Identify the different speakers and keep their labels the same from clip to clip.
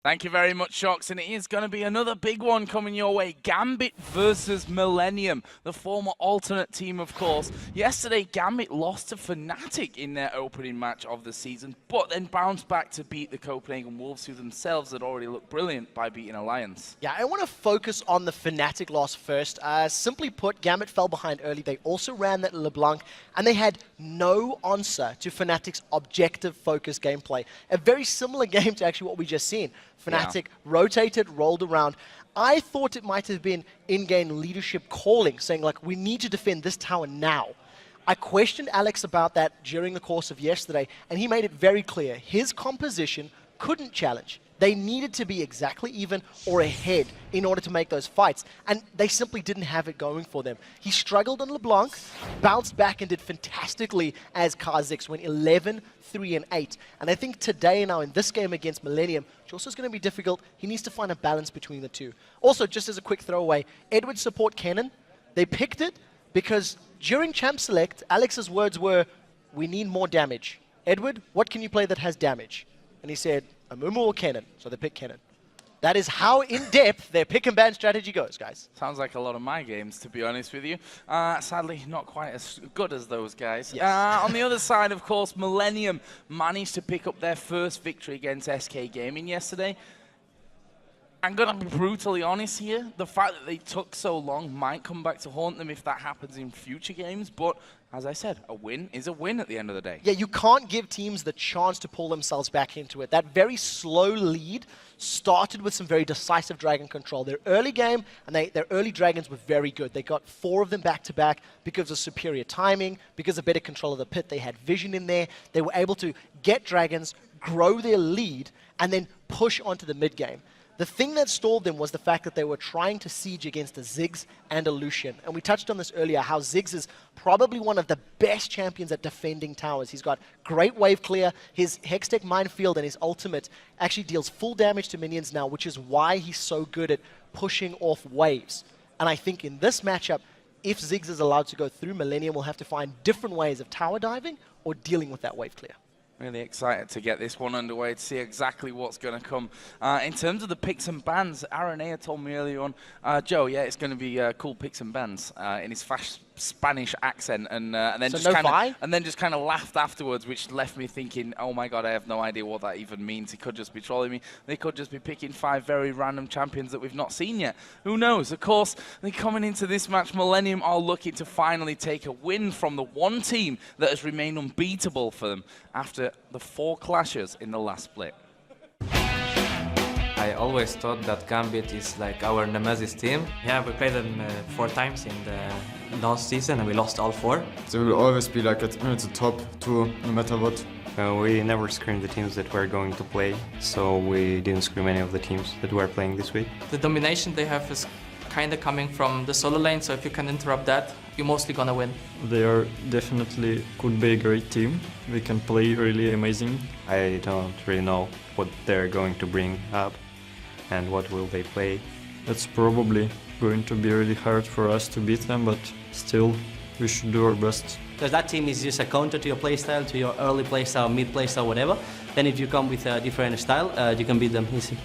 Speaker 1: Thank you very much, Shox, and it is going to be another big one coming your way. Gambit versus Millenium, the former alternate team, of course. Yesterday, Gambit lost to Fnatic in their opening match of the season, but then bounced back to beat the Copenhagen Wolves, who themselves had already looked brilliant by beating Alliance.
Speaker 2: Yeah, I want to focus on the Fnatic loss first. Simply put, Gambit fell behind early. They also ran that LeBlanc, and they had no answer to Fnatic's objective-focused gameplay. A very similar game to actually what we just seen. Fnatic rotated, rolled around. I thought it might have been in-game leadership calling, saying, like, we need to defend this tower now. I questioned Alex about that during the course of yesterday, and he made it very clear. His composition couldn't challenge. They needed to be exactly even or ahead in order to make those fights, and they simply didn't have it going for them. He struggled on LeBlanc, bounced back and did fantastically as Kha'Zix, went 11, 3, and 8. And I think today now in this game against Millenium, which also is going to be difficult, he needs to find a balance between the two. Also, just as a quick throwaway, Edward support Kennen, they picked it because during Champ Select, Alex's words were, we need more damage. Edward, what can you play that has damage? And he said, Amumu or Kennen, so they picked Kennen. That is how in-depth their pick and ban strategy goes, guys.
Speaker 1: Sounds like a lot of my games, to be honest with you. Sadly, not quite as good as those guys.
Speaker 2: Yes.
Speaker 1: On the other side, of course, Millenium managed to pick up their first victory against SK Gaming yesterday. I'm going to be brutally honest here. The fact that they took so long might come back to haunt them if that happens in future games. But, as I said, a win is a win at the end of the day.
Speaker 2: Yeah, you can't give teams the chance to pull themselves back into it. That very slow lead started with some very decisive dragon control. Their early game and their early dragons were very good. They got 4 of them back-to-back because of superior timing, because of better control of the pit. They had vision in there. They were able to get dragons, grow their lead, and then push onto the mid-game. The thing that stalled them was the fact that they were trying to siege against a Ziggs and a Lucian. And we touched on this earlier, how Ziggs is probably one of the best champions at defending towers. He's got great wave clear. His Hextech Minefield and his ultimate actually deals full damage to minions now, which is why he's so good at pushing off waves. And I think in this matchup, if Ziggs is allowed to go through, Millenium will have to find different ways of tower diving or dealing with that wave clear.
Speaker 1: Really excited to get this one underway to see exactly what's going to come. In terms of the picks and bans, Aranea told me earlier on, Joe, yeah, it's going to be cool picks and bans in his fast Spanish accent, and then
Speaker 2: so
Speaker 1: just kind of laughed afterwards, which left me thinking, oh my god, I have no idea what that even means. He could just be trolling me. They could just be picking 5 very random champions that we've not seen yet. Who knows? Of course, they're coming into this match. Millenium are looking to finally take a win from the one team that has remained unbeatable for them after the 4 clashes in the last split.
Speaker 3: I always thought that Gambit is like our nemesis team.
Speaker 4: Yeah, we played them 4 times in the last season and we lost all 4.
Speaker 5: They will always be like at the top 2, no matter what.
Speaker 6: We never screamed the teams that we're going to play, so we didn't scream any of the teams that we're playing this week.
Speaker 4: The domination they have is kind of coming from the solo lane, so if you can interrupt that, you're mostly gonna win.
Speaker 7: They are definitely could be a great team. They can play really amazing.
Speaker 6: I don't really know what they're going to bring up and what will they play.
Speaker 7: It's probably going to be really hard for us to beat them, but still, we should do our best.
Speaker 8: Because that team is just a counter to your playstyle, to your early playstyle, mid playstyle, whatever. Then if you come with a different style, you can beat them easy.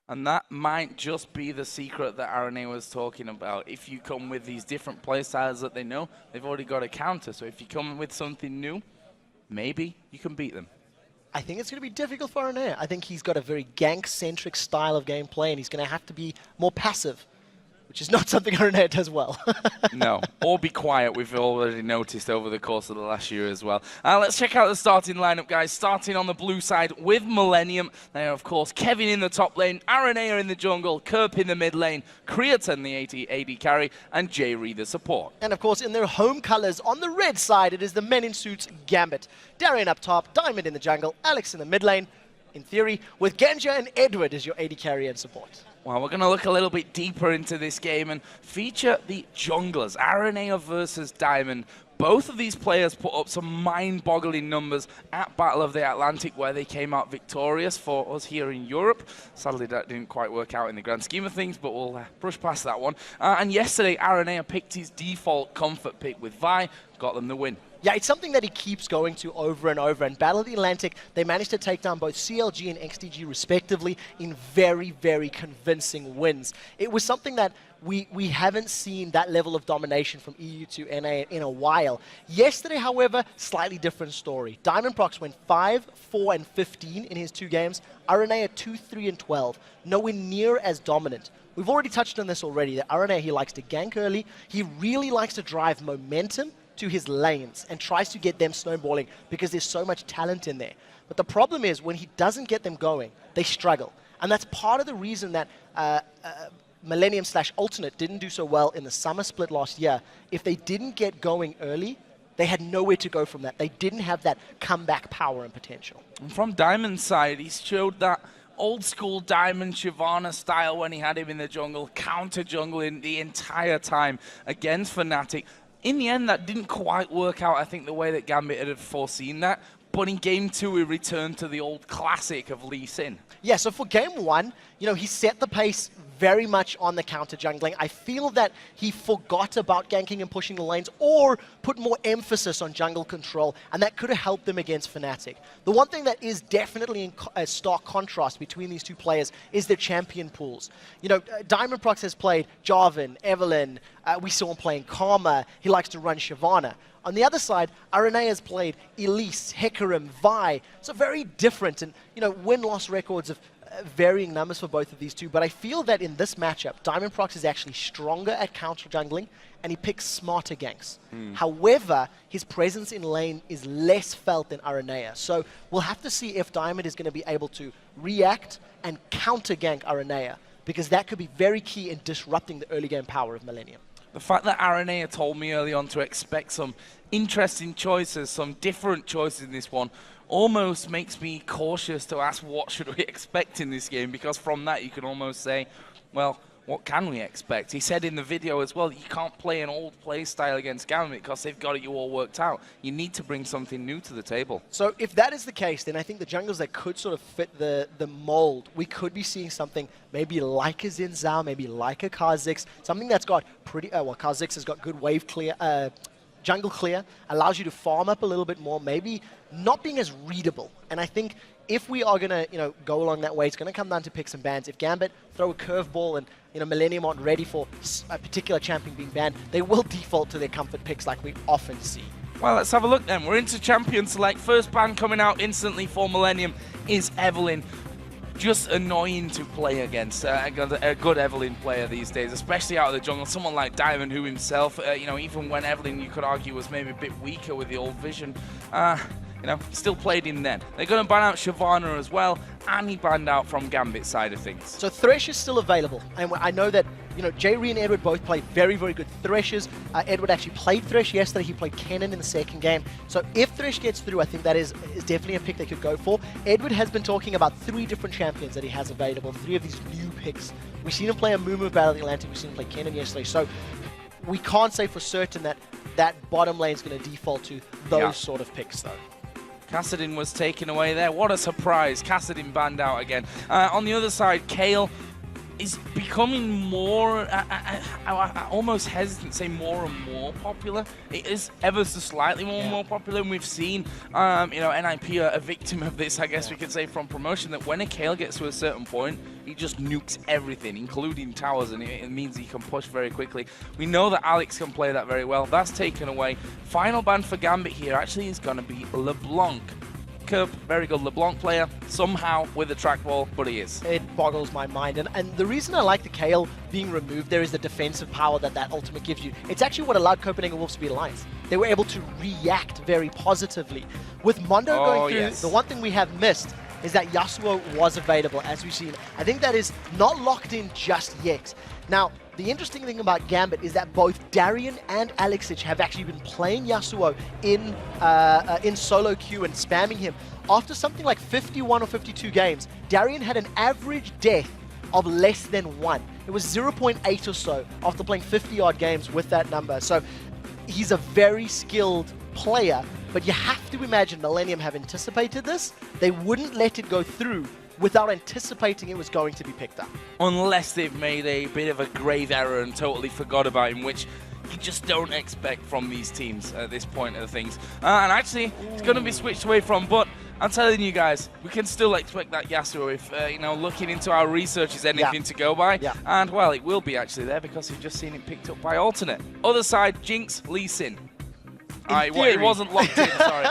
Speaker 1: And that might just be the secret that Aranea was talking about. If you come with these different playstyles that they know, they've already got a counter. So if you come with something new, maybe you can beat them.
Speaker 2: I think it's going to be difficult for Aranea. I think he's got a very gank-centric style of gameplay, and he's going to have to be more passive, which is not something Aranea does well.
Speaker 1: No, or be quiet, we've already noticed over the course of the last year as well. Let's check out the starting lineup, guys. Starting on the blue side with Millenium. They are, of course, Kevin in the top lane, Aranea in the jungle, Kerp in the mid lane, Creaton the AD carry, and J-Ree the support.
Speaker 2: And, of course, in their home colors, on the red side, it is the men in suits Gambit. Darian up top, Diamond in the jungle, Alex in the mid lane, in theory, with Genja and Edward as your AD carry and support.
Speaker 1: Well, we're going to look a little bit deeper into this game and feature the junglers, Aranea versus Diamond. Both of these players put up some mind-boggling numbers at Battle of the Atlantic, where they came out victorious for us here in Europe. Sadly, that didn't quite work out in the grand scheme of things, but we'll brush past that one. And yesterday, Aranea picked his default comfort pick with Vi, got them the win.
Speaker 2: Yeah, it's something that he keeps going to over and over. And Battle of the Atlantic, they managed to take down both CLG and XDG respectively in very, very convincing wins. It was something that we haven't seen that level of domination from EU to NA in a while. Yesterday, however, slightly different story. Diamond Prox went 5, 4, and 15 in his 2 games. RNA at 2, 3, and 12. Nowhere near as dominant. We've already touched on this already, that RNA, he likes to gank early. He really likes to drive momentum to his lanes and tries to get them snowballing because there's so much talent in there. But the problem is when he doesn't get them going, they struggle. And that's part of the reason that Millenium / Alternate didn't do so well in the summer split last year. If they didn't get going early, they had nowhere to go from that. They didn't have that comeback power and potential.
Speaker 1: And from Diamond's side, he's showed that old school Diamond Shyvana style when he had him in the jungle, counter jungling the entire time against Fnatic. In the end, that didn't quite work out, I think, the way that Gambit had foreseen that. But in Game 2, we returned to the old classic of Lee Sin.
Speaker 2: Yeah, so for Game 1, you know, he set the pace very much on the counter jungling. I feel that he forgot about ganking and pushing the lanes or put more emphasis on jungle control, and that could have helped them against Fnatic. The one thing that is definitely in a stark contrast between these two players is their champion pools. You know, Diamond Prox has played Jarvan, Evelynn, we saw him playing Karma, he likes to run Shyvana. On the other side, RNA has played Elise, Hecarim, Vi. So very different and, you know, win-loss records of varying numbers for both of these two. But I feel that in this matchup, Diamond Prox is actually stronger at counter jungling and he picks smarter ganks. However, his presence in lane is less felt than Aranea. So we'll have to see if Diamond is going to be able to react and counter gank Aranea, because that could be very key in disrupting the early game power of Millenium.
Speaker 1: The fact that RNA told me early on to expect some interesting choices, some different choices in this one, almost makes me cautious to ask what should we expect in this game, because from that you can almost say, well, what can we expect? He said in the video as well, you can't play an old play style against Gambit because they've got it all worked out. You need to bring something new to the table.
Speaker 2: So if that is the case, then I think the jungles that could sort of fit the mold, we could be seeing something maybe like a Xin Zhao, maybe like a Kha'Zix, something that's got pretty, well, Kha'Zix has got good wave clear, jungle clear, allows you to farm up a little bit more, maybe not being as readable. And I think if we are going to, you know, go along that way, it's going to come down to picks and bans. If Gambit throw a curveball and, you know, Millenium aren't ready for a particular champion being banned, they will default to their comfort picks like we often see.
Speaker 1: Well, let's have a look then. We're into Champion Select. First ban coming out instantly for Millenium is Evelynn. Just annoying to play against. A good Evelynn player these days, especially out of the jungle. Someone like Diamond, who himself, you know, even when Evelynn, you could argue, was maybe a bit weaker with the old vision, you know, still played him then. They're going to ban out Shyvana as well, and he banned out from Gambit's side of things.
Speaker 2: So Thresh is still available, and I know that, you know, J-Ree and Edward both play very, very good Threshers. Edward actually played Thresh yesterday. He played Kennen in the second game. So if Thresh gets through, I think that is definitely a pick they could go for. Edward has been talking about 3 different champions that he has available, 3 of these new picks. We've seen him play a Mumu Battle of the Atlantic. We've seen him play Kennen yesterday. So we can't say for certain that that bottom lane is going to default to those sort of picks, though.
Speaker 1: Kassadin was taken away there. What a surprise. Kassadin banned out again. On the other side, Kayle is becoming more, I almost hesitant to say more and more popular. It is ever so slightly more and more popular, and we've seen, you know, NIP are a victim of this, I guess we could say, from promotion, that when a Kayle gets to a certain point, he just nukes everything, including towers, and it means he can push very quickly. We know that Alex can play that very well. That's taken away. Final ban for Gambit here actually is going to be LeBlanc. Very good LeBlanc player, somehow with a trackball, but he is.
Speaker 2: It boggles my mind, and the reason I like the Kayle being removed there is the defensive power that that ultimate gives you. It's actually what allowed Copenhagen Wolves to beat Alliance. They were able to react very positively. With Mondo going through, the one thing we have missed is that Yasuo was available, as we've seen. I think that is not locked in just yet. Now, the interesting thing about Gambit is that both Darian and Alexich have actually been playing Yasuo in solo queue and spamming him. After something like 51 or 52 games, Darian had an average death of less than 1. It was 0.8 or so after playing 50-odd games with that number. So he's a very skilled player, but you have to imagine Millenium have anticipated this. They wouldn't let it go through without anticipating it was going to be picked up.
Speaker 1: Unless they've made a bit of a grave error and totally forgot about him, which you just don't expect from these teams at this point of things. And actually, it's going to be switched away from, but I'm telling you guys, we can still expect that Yasuo if, looking into our research is anything to go by.
Speaker 2: Yeah.
Speaker 1: And, well, it will be actually there because you've just seen it picked up by Alternate. Other side, Jinx, Lee Sin. It wasn't locked in, sorry.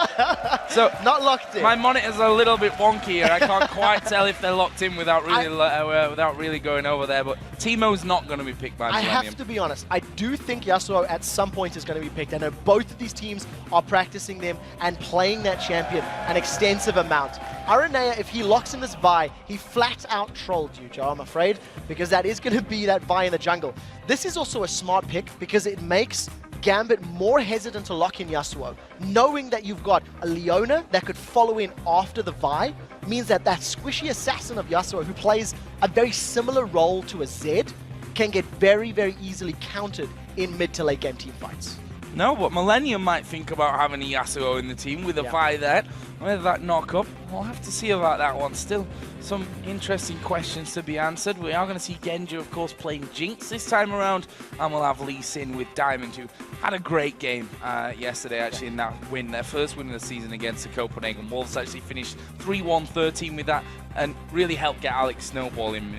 Speaker 1: So
Speaker 2: Not locked in.
Speaker 1: my monitor's a little bit wonky here. I can't quite tell if they're locked in without really going over there. But Teemo's not going to be picked by Millennium.
Speaker 2: I have to be honest. I do think Yasuo at some point is going to be picked. I know both of these teams are practicing them and playing that champion an extensive amount. Aranea, if he locks in this Vi, he flat out trolled you, Joe, I'm afraid, because that is going to be that Vi in the jungle. This is also a smart pick because it makes Gambit more hesitant to lock in Yasuo. Knowing that you've got a Leona that could follow in after the Vi means that that squishy assassin of Yasuo, who plays a very similar role to a Zed, can get very, very easily countered in mid to late game team fights.
Speaker 1: No, but Millennium might think about having a Yasuo in the team with a Vi there. Whether that knock up, we'll have to see about that one. Still some interesting questions to be answered. We are going to see Genji, of course, playing Jinx this time around, and we'll have Lee Sin with Diamond, who had a great game yesterday, actually, in that win, their first win of the season against the Copenhagen Wolves. Actually finished 3-1-13 with that, and really helped get Alex snowball in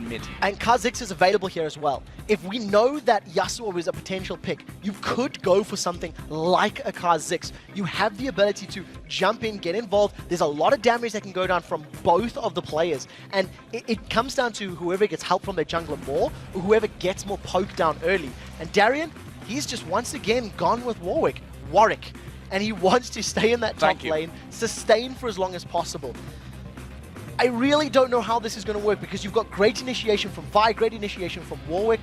Speaker 1: mid.
Speaker 2: And Kha'Zix is available here as well. If we know that Yasuo is a potential pick, you could go for something like a Kha'Zix. You have the ability to jump in, get involved. There's a lot of damage that can go down from both of the players. And it comes down to whoever gets help from their jungler more, or whoever gets more poke down early. And Darian, he's just once again gone with Warwick. And he wants to stay in that top lane, sustain for as long as possible. I really don't know how this is going to work because you've got great initiation from Vi, great initiation from Warwick,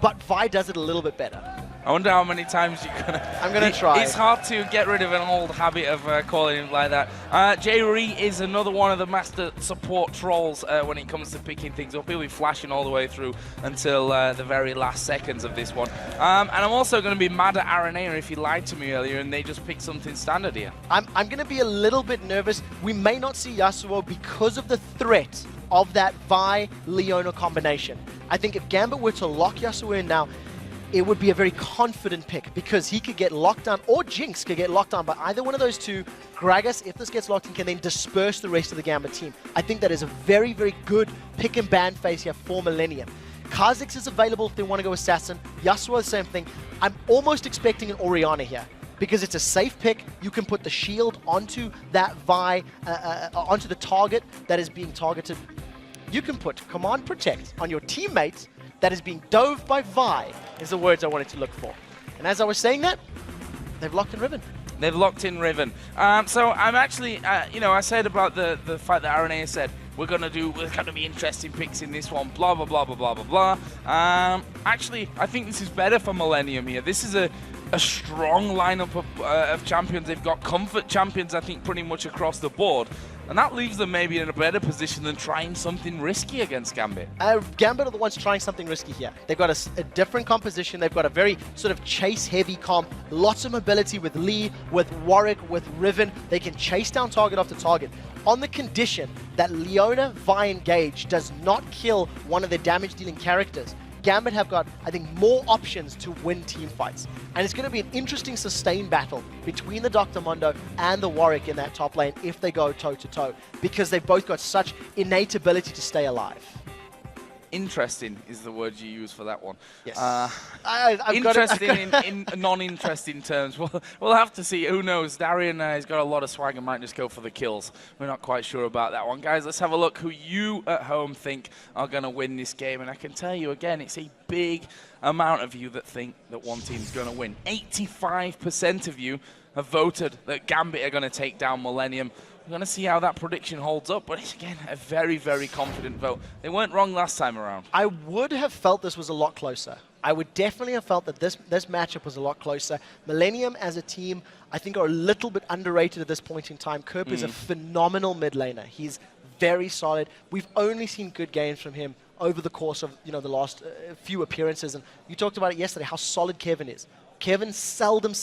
Speaker 2: but Vi does it a little bit better.
Speaker 1: I wonder how many times you're going to...
Speaker 2: I'm going to try.
Speaker 1: It's hard to get rid of an old habit of calling him like that. Jay Ree is another one of the master support trolls when it comes to picking things up. He'll be flashing all the way through until the very last seconds of this one. And I'm also going to be mad at Aranea if he lied to me earlier and they just picked something standard here.
Speaker 2: I'm going to be a little bit nervous. We may not see Yasuo because of the threat of that Vi-Leona combination. I think if Gambit were to lock Yasuo in now, it would be a very confident pick because he could get locked down, or Jinx could get locked down by either one of those two. Gragas, if this gets locked in, can then disperse the rest of the Gambit team. I think that is a very, very good pick and ban phase here for Millennium. Kha'Zix is available if they want to go Assassin. Yasuo, the same thing. I'm almost expecting an Orianna here because it's a safe pick. You can put the shield onto that Vi, onto the target that is being targeted. You can put Command Protect on your teammate that is being dove by Vi, is the words I wanted to look for. And as I was saying that, they've locked in Riven.
Speaker 1: They've locked in Riven. So I'm actually, I said about the fact that Aranea said, we're going to be interesting picks in this one, blah, blah, blah, blah, blah, blah, blah. Actually, I think this is better for Millennium here. This is a strong lineup of champions. They've got comfort champions, I think, pretty much across the board. And that leaves them maybe in a better position than trying something risky against Gambit.
Speaker 2: Gambit are the ones trying something risky here. They've got a different composition. They've got a very sort of chase-heavy comp. Lots of mobility with Lee, with Warwick, with Riven. They can chase down target after target on the condition that Leona Vi Engage does not kill one of their damage-dealing characters. Gambit have got, I think, more options to win team fights. And it's going to be an interesting sustained battle between the Dr. Mondo and the Warwick in that top lane if they go toe-to-toe, because they've both got such innate ability to stay alive.
Speaker 1: Interesting is the word you use for that one.
Speaker 2: Yes.
Speaker 1: Interesting in non-interesting terms. We'll have to see. Who knows? Darian has got a lot of swag and might just go for the kills. We're not quite sure about that one. Guys, let's have a look who you at home think are going to win this game. And I can tell you again, it's a big amount of you that think that one team's going to win. 85% of you have voted that Gambit are going to take down Millennium. We're going to see how that prediction holds up, but it's, again, a very, very confident vote. They weren't wrong last time around.
Speaker 2: I would have felt this was a lot closer. I would definitely have felt that this matchup was a lot closer. Millennium as a team, I think, are a little bit underrated at this point in time. Kerp is a phenomenal mid laner. He's very solid. We've only seen good games from him over the course of the last few appearances, and you talked about it yesterday, how solid Kevin is. Kevin seldom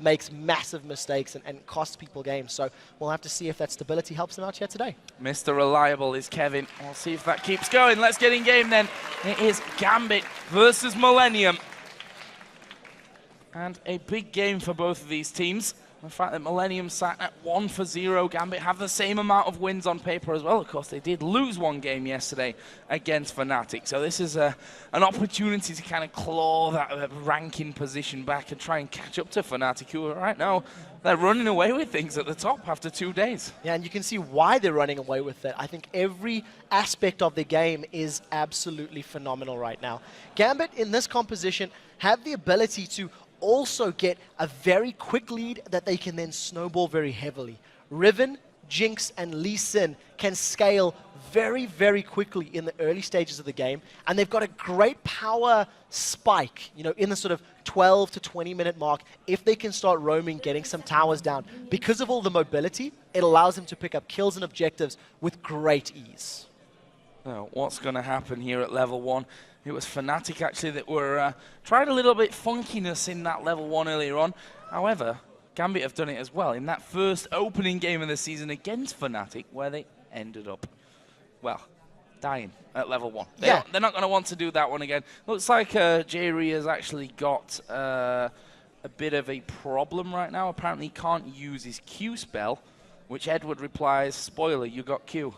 Speaker 2: makes massive mistakes and costs people games. So we'll have to see if that stability helps them out here today.
Speaker 1: Mr. Reliable is Kevin. We'll see if that keeps going. Let's get in game then. It is Gambit versus Millennium. And a big game for both of these teams. The fact that Millenium sat at 1-0, Gambit have the same amount of wins on paper as well. Of course, they did lose one game yesterday against Fnatic. So this is an opportunity to kind of claw that ranking position back and try and catch up to Fnatic, who right now, they're running away with things at the top after 2 days.
Speaker 2: Yeah, and you can see why they're running away with it. I think every aspect of the game is absolutely phenomenal right now. Gambit, in this composition, have the ability to also get a very quick lead that they can then snowball very heavily. Riven, Jinx, and Lee Sin can scale very, very quickly in the early stages of the game, and they've got a great power spike, you know, in the sort of 12 to 20 minute mark. If they can start roaming, getting some towers down, because of all the mobility, it allows them to pick up kills and objectives with great ease.
Speaker 1: So what's going to happen here at level 1? It was Fnatic actually that were tried a little bit funkiness in that level 1 earlier on. However, Gambit have done it as well in that first opening game of the season against Fnatic, where they ended up, well, dying at level 1. They're not going to want to do that one again. Looks like Jerry has actually got a bit of a problem right now. Apparently he can't use his Q spell, which Edward replies, spoiler, you got Q.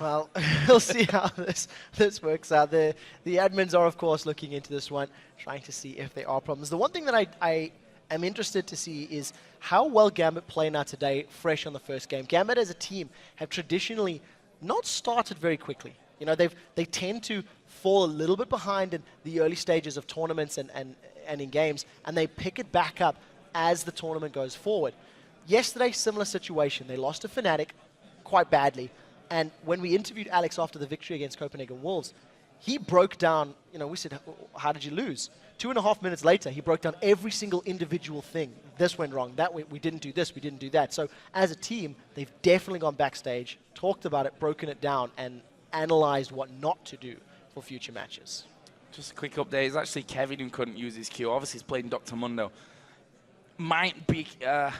Speaker 2: Well, we'll see how this works out. The admins are, of course, looking into this one, trying to see if there are problems. The one thing that I am interested to see is how well Gambit play now today, fresh on the first game. Gambit as a team have traditionally not started very quickly. You know, they tend to fall a little bit behind in the early stages of tournaments and in games, and they pick it back up as the tournament goes forward. Yesterday, similar situation. They lost to Fnatic quite badly. And when we interviewed Alex after the victory against Copenhagen Wolves, he broke down, you know, we said, how did you lose? 2.5 minutes later, he broke down every single individual thing. This went wrong, that we didn't do this, we didn't do that. So as a team, they've definitely gone backstage, talked about it, broken it down, and analyzed what not to do for future matches.
Speaker 1: Just a quick update. It's actually Kevin who couldn't use his Q. Obviously, he's playing Dr. Mundo. Might be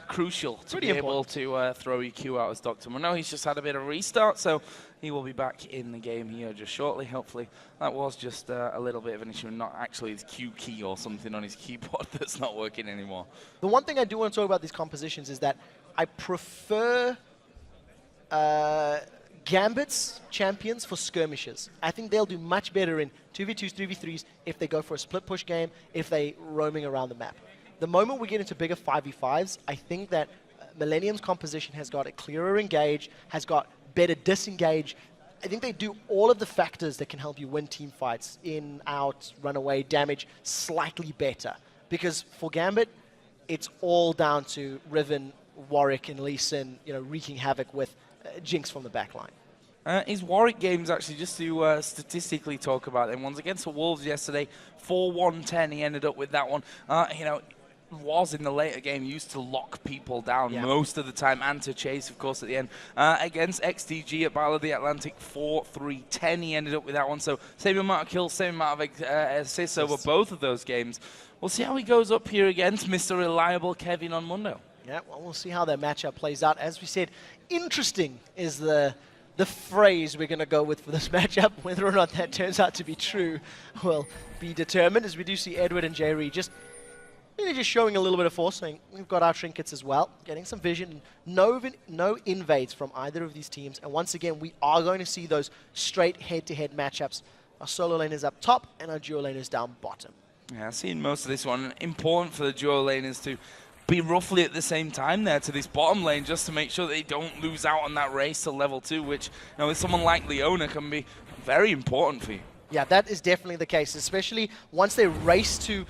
Speaker 1: crucial to be able to throw your Q out as Dr. Mundo. He's just had a bit of restart, so he will be back in the game here just shortly, hopefully. That was just a little bit of an issue, not actually his Q key or something on his keyboard that's not working anymore.
Speaker 2: The one thing I do want to talk about these compositions is that I prefer Gambit's champions for skirmishes. I think they'll do much better in 2v2s, 3v3s if they go for a split push game, if they roaming around the map. The moment we get into bigger 5v5s, I think that Millenium's composition has got a clearer engage, has got better disengage. I think they do all of the factors that can help you win team fights, in, out, run away, damage, slightly better. Because for Gambit, it's all down to Riven, Warwick, and Lee Sin, you know, wreaking havoc with Jinx from the backline.
Speaker 1: His Warwick games, actually, just to statistically talk about them, ones against the Wolves yesterday, 4-1-10, he ended up with that one. You know, was in the later game used to lock people down most of the time and to chase, of course, at the end. Against XDG at Battle of the Atlantic, 4-3-10, he ended up with that one. So same amount of kills, same amount of assists over both of those games. We'll see how he goes up here against Mr. Reliable Kevin on Mundo.
Speaker 2: Yeah, well, we'll see how that matchup plays out. As we said, interesting is the phrase we're going to go with for this matchup. Whether or not that turns out to be true will be determined, as we do see Edward and Jerry just really just showing a little bit of force, saying we've got our trinkets as well, getting some vision. No invades from either of these teams. And once again, we are going to see those straight head-to-head matchups. Our solo laners up top and our duo laners down bottom.
Speaker 1: Yeah, I've seen most of this one. Important for the duo laners to be roughly at the same time there to this bottom lane, just to make sure they don't lose out on that race to level 2, which, you know, with someone like Leona can be very important for you.
Speaker 2: Yeah, that is definitely the case, especially once they race to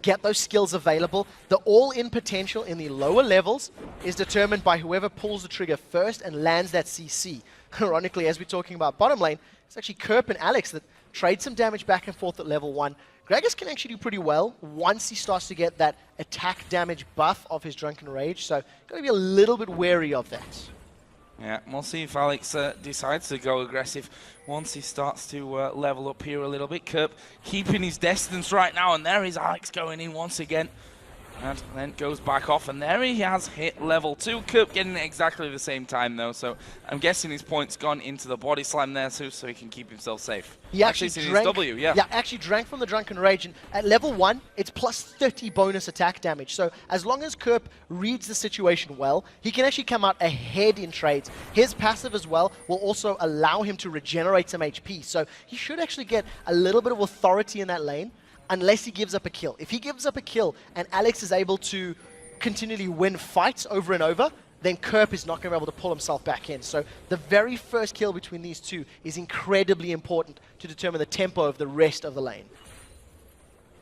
Speaker 2: get those skills available. The all-in potential in the lower levels is determined by whoever pulls the trigger first and lands that CC. Ironically, as we're talking about bottom lane, it's actually Kerp and Alex that trade some damage back and forth at level 1. Gragas can actually do pretty well once he starts to get that attack damage buff of his Drunken Rage, so got to be a little bit wary of that.
Speaker 1: Yeah, we'll see if Alex decides to go aggressive once he starts to level up here a little bit. Kerp keeping his distance right now, and there is Alex going in once again. And then goes back off, and there he has hit level 2. Coop getting it exactly the same time, though, so I'm guessing his point's gone into the body slam there, too, so he can keep himself safe.
Speaker 2: He actually
Speaker 1: seen his
Speaker 2: drank,
Speaker 1: W, yeah.
Speaker 2: actually drank from the Drunken Rage, and at level 1, it's plus 30 bonus attack damage. So as long as Kerp reads the situation well, he can actually come out ahead in trades. His passive as well will also allow him to regenerate some HP, so he should actually get a little bit of authority in that lane, unless he gives up a kill. If he gives up a kill and Alex is able to continually win fights over and over, then Kerp is not going to be able to pull himself back in. So the very first kill between these two is incredibly important to determine the tempo of the rest of the lane.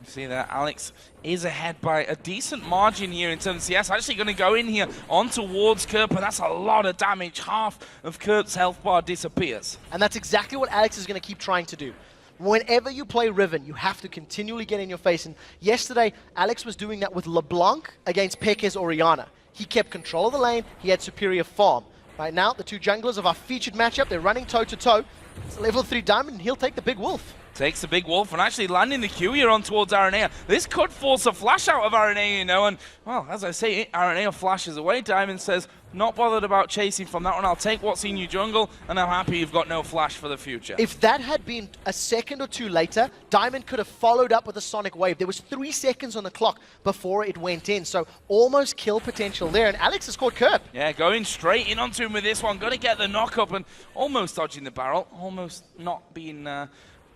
Speaker 1: You see that Alex is ahead by a decent margin here in terms of CS. Actually going to go in here on towards Kerp, and that's a lot of damage. Half of Kerp's health bar disappears.
Speaker 2: And that's exactly what Alex is going to keep trying to do. Whenever you play Riven, you have to continually get in your face. And yesterday, Alex was doing that with LeBlanc against Pekez Oriana. He kept control of the lane. He had superior farm. Right now, the two junglers of our featured matchup, they're running toe-to-toe. It's a level 3 diamond, and he'll take the big wolf.
Speaker 1: Takes the big wolf and actually landing the Q here on towards Aranea. This could force a flash out of Aranea, you know, and, well, as I say, Aranea flashes away. Diamond says, not bothered about chasing from that one. I'll take what's in your jungle, and I'm happy you've got no flash for the future.
Speaker 2: If that had been a second or two later, Diamond could have followed up with a Sonic Wave. There was 3 seconds on the clock before it went in, so almost kill potential there, and Alex has caught Kerp.
Speaker 1: Yeah, going straight in onto him with this one. Going to get the knock up and almost dodging the barrel, almost not being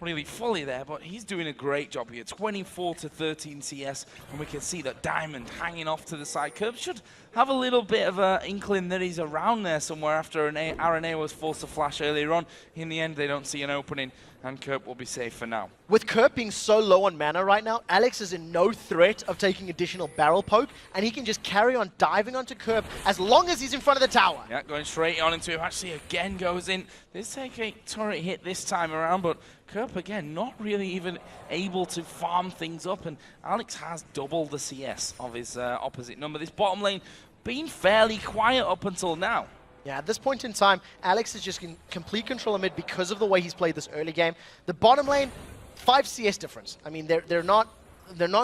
Speaker 1: really fully there, but he's doing a great job here. 24 to 13 CS, and we can see that Diamond hanging off to the side. Kerp should have a little bit of an inkling that he's around there somewhere after Aranea was forced to flash earlier on. In the end, they don't see an opening, and Kerp will be safe for now.
Speaker 2: With Kerp being so low on mana right now, Alex is in no threat of taking additional barrel poke, and he can just carry on diving onto Kerp as long as he's in front of the tower.
Speaker 1: Yeah, going straight on into him. Actually, again goes in. This take a turret hit this time around, but Kerp, again, not really even able to farm things up, and Alex has double the CS of his opposite number. This bottom lane been fairly quiet up until now.
Speaker 2: Yeah, at this point in time, Alex is just in complete control of mid because of the way he's played this early game. The bottom lane, 5 CS difference. I mean, they're not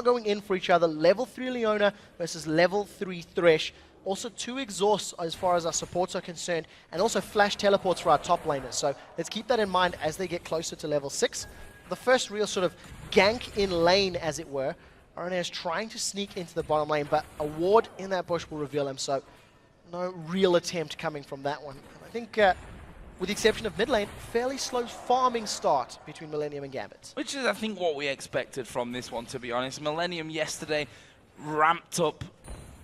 Speaker 2: going in for each other. Level 3 Leona versus level 3 Thresh. Also 2 exhausts as far as our supports are concerned, and also flash teleports for our top laners. So let's keep that in mind as they get closer to level 6. The first real sort of gank in lane, as it were. Aranea is trying to sneak into the bottom lane, but a ward in that bush will reveal him, so no real attempt coming from that one. I think, with the exception of mid lane, fairly slow farming start between Millenium and Gambit.
Speaker 1: Which is, I think, what we expected from this one, to be honest. Millenium yesterday ramped up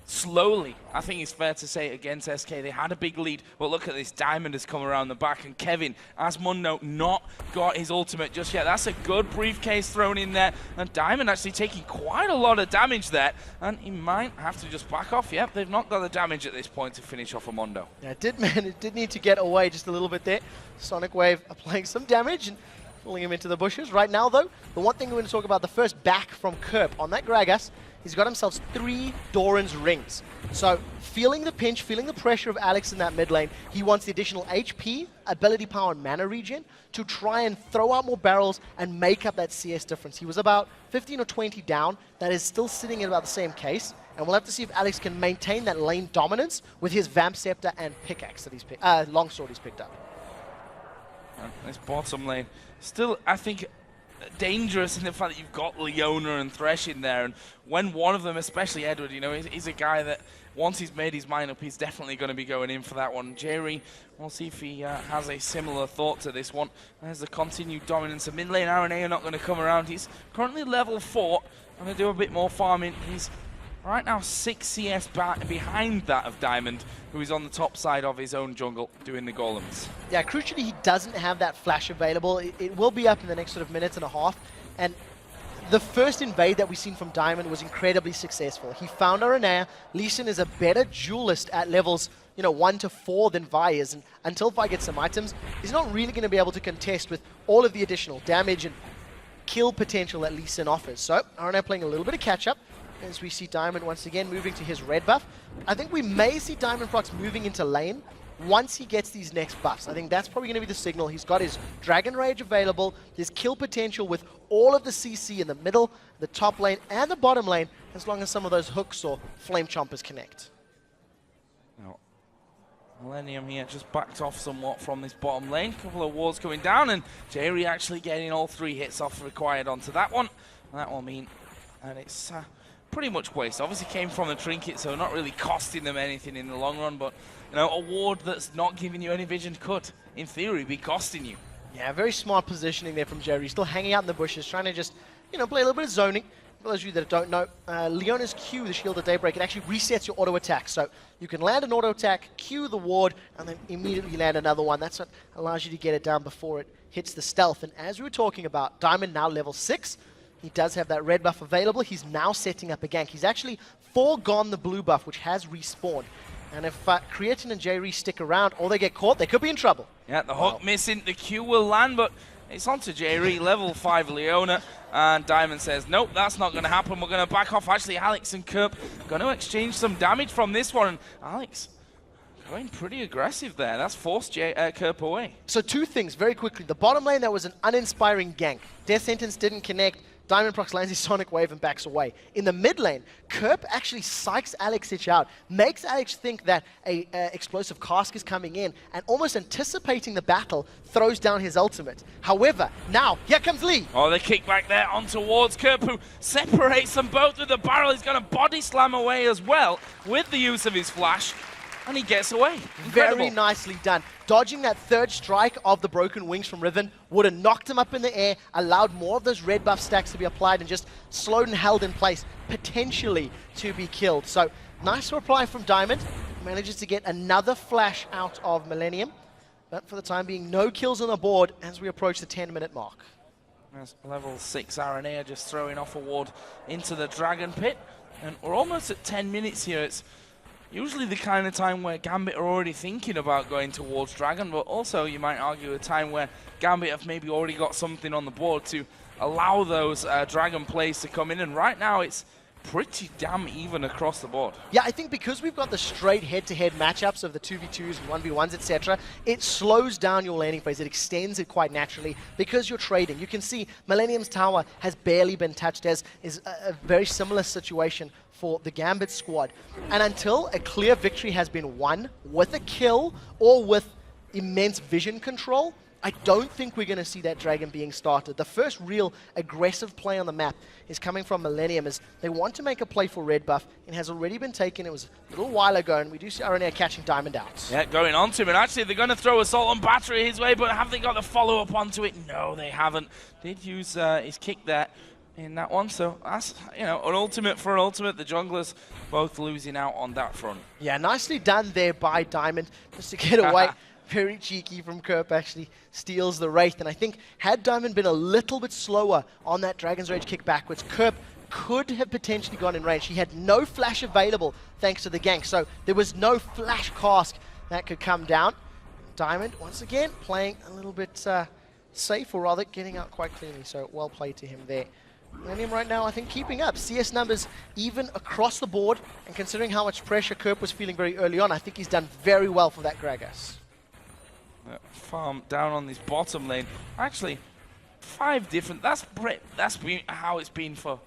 Speaker 1: slowly, I think it's fair to say, against SK. They had a big lead, but look at this. Diamond has come around the back, and Kevin, as Mundo, not got his ultimate just yet. That's a good briefcase thrown in there, and Diamond actually taking quite a lot of damage there, and he might have to just back off. Yep, they've not got the damage at this point to finish off a Mundo.
Speaker 2: Yeah, it did need to get away just a little bit there. Sonic Wave applying some damage and pulling him into the bushes. Right now, though, the one thing we're going to talk about, the first back from Kerp on that Gragas, he's got himself 3 Doran's rings. So, feeling the pinch, feeling the pressure of Alex in that mid lane, he wants the additional HP, ability power, and mana regen to try and throw out more barrels and make up that CS difference. He was about 15 or 20 down. That is still sitting in about the same case. And we'll have to see if Alex can maintain that lane dominance with his Vamp Scepter and pickaxe that he's longsword he's picked up.
Speaker 1: This bottom lane, still, I think, dangerous in the fact that you've got Leona and Thresh in there, and when one of them, especially Edward, you know, he's a guy that once he's made his mind up, he's definitely going to be going in for that one. Jerry, we'll see if he has a similar thought to this one. There's the continued dominance of mid lane. Aranea not going to come around. He's currently level 4, going to do a bit more farming. He's right now 6 CS behind that of Diamond, who is on the top side of his own jungle doing the golems.
Speaker 2: Yeah, crucially, he doesn't have that flash available. It will be up in the next sort of minute and a half. And the first invade that we've seen from Diamond was incredibly successful. He found Aranea. Lee Sin is a better duelist at levels, 1 to 4 than Vi is. And until Vi gets some items, he's not really going to be able to contest with all of the additional damage and kill potential that Lee Sin offers. So, Aranea playing a little bit of catch-up as we see Diamond once again moving to his red buff. I think we may see Diamond Prox moving into lane once he gets these next buffs. I think that's probably going to be the signal. He's got his Dragon Rage available, his kill potential with all of the CC in the middle, the top lane, and the bottom lane. as long as some of those hooks or flame chompers connect.
Speaker 1: Now, Millenium here just backed off somewhat from this bottom lane. Couple of wards coming down, and Jerry actually getting all 3 hits off required onto that one. And that will mean, and it's pretty much waste. Obviously came from the trinket, so not really costing them anything in the long run, but you know, a ward that's not giving you any vision could, in theory, be costing you.
Speaker 2: Yeah, very smart positioning there from Jerry. Still hanging out in the bushes, trying to just, you know, play a little bit of zoning. For those of you that don't know, Leona's Q, the Shield of Daybreak, it actually resets your auto attack. So you can land an auto attack, Q the ward, and then immediately land another one. That's what allows you to get it down before it hits the stealth. And as we were talking about, Diamond now level 6. He does have that red buff available. He's now setting up a gank. He's actually foregone the blue buff, which has respawned. And if Creatine and Jerry stick around or they get caught, they could be in trouble.
Speaker 1: Yeah, the hook missing, the Q will land, but it's onto Jerry, level 5 Leona, and Diamond says, nope, that's not going to happen. We're going to back off. Actually, Alex and Kerp going to exchange some damage from this one. And Alex going pretty aggressive there. That's forced Kerp away.
Speaker 2: So 2 things very quickly. The bottom lane, that was an uninspiring gank. Death Sentence didn't connect. Diamond procs lands his Sonic Wave and backs away. In the mid lane, Kerp actually psychs Alex out, makes Alex think that a explosive cask is coming in, and almost anticipating the battle, throws down his ultimate. However, now, here comes Lee.
Speaker 1: Oh, the kick back there on towards Kerp, who separates them both with the barrel. He's going to body slam away as well with the use of his flash. And he gets away. Incredible.
Speaker 2: Very nicely done. Dodging that 3rd strike of the broken wings from Riven would have knocked him up in the air, allowed more of those red buff stacks to be applied, and just slowed and held in place, potentially to be killed. So, nice reply from Diamond. Manages to get another flash out of Millenium. But for the time being, no kills on the board as we approach the 10-minute mark.
Speaker 1: There's level 6 RNA just throwing off a ward into the Dragon Pit. And we're almost at 10 minutes here. It's usually the kind of time where Gambit are already thinking about going towards Dragon, but also you might argue a time where Gambit have maybe already got something on the board to allow those Dragon plays to come in, and right now it's pretty damn even across the board.
Speaker 2: Yeah, I think because we've got the straight head-to-head matchups of the 2v2s and 1v1s, etc., it slows down your laning phase. It extends it quite naturally because you're trading. You can see Millennium's tower has barely been touched, as is a very similar situation for the Gambit squad. And until a clear victory has been won with a kill or with immense vision control, I don't think we're going to see that Dragon being started. The first real aggressive play on the map is coming from Millenium, as they want to make a play for red buff. It has already been taken. It was a little while ago, and we do see RNA catching Diamond out.
Speaker 1: Yeah, going on to him, and actually they're going to throw Assault and Battery his way, but have they got the follow-up onto it? No, they haven't. Did use his kick there in that one, so that's, you know, an ultimate for an ultimate. The junglers both losing out on that front.
Speaker 2: Yeah, nicely done there by Diamond, just to get away. Very cheeky from Kerp, actually steals the Wraith. And I think had Diamond been a little bit slower on that Dragon's Rage kick backwards, Kerp could have potentially gone in range. He had no flash available thanks to the gank, so there was no flash cask that could come down. Diamond, once again, playing a little bit safe, or rather getting out quite cleanly, so well played to him there. Millenium right now, I think, keeping up. CS numbers even across the board, and considering how much pressure Kerp was feeling very early on, I think he's done very well for that Gragas.
Speaker 1: Farm down on this bottom lane. Actually, 5 different. That's been how it's been for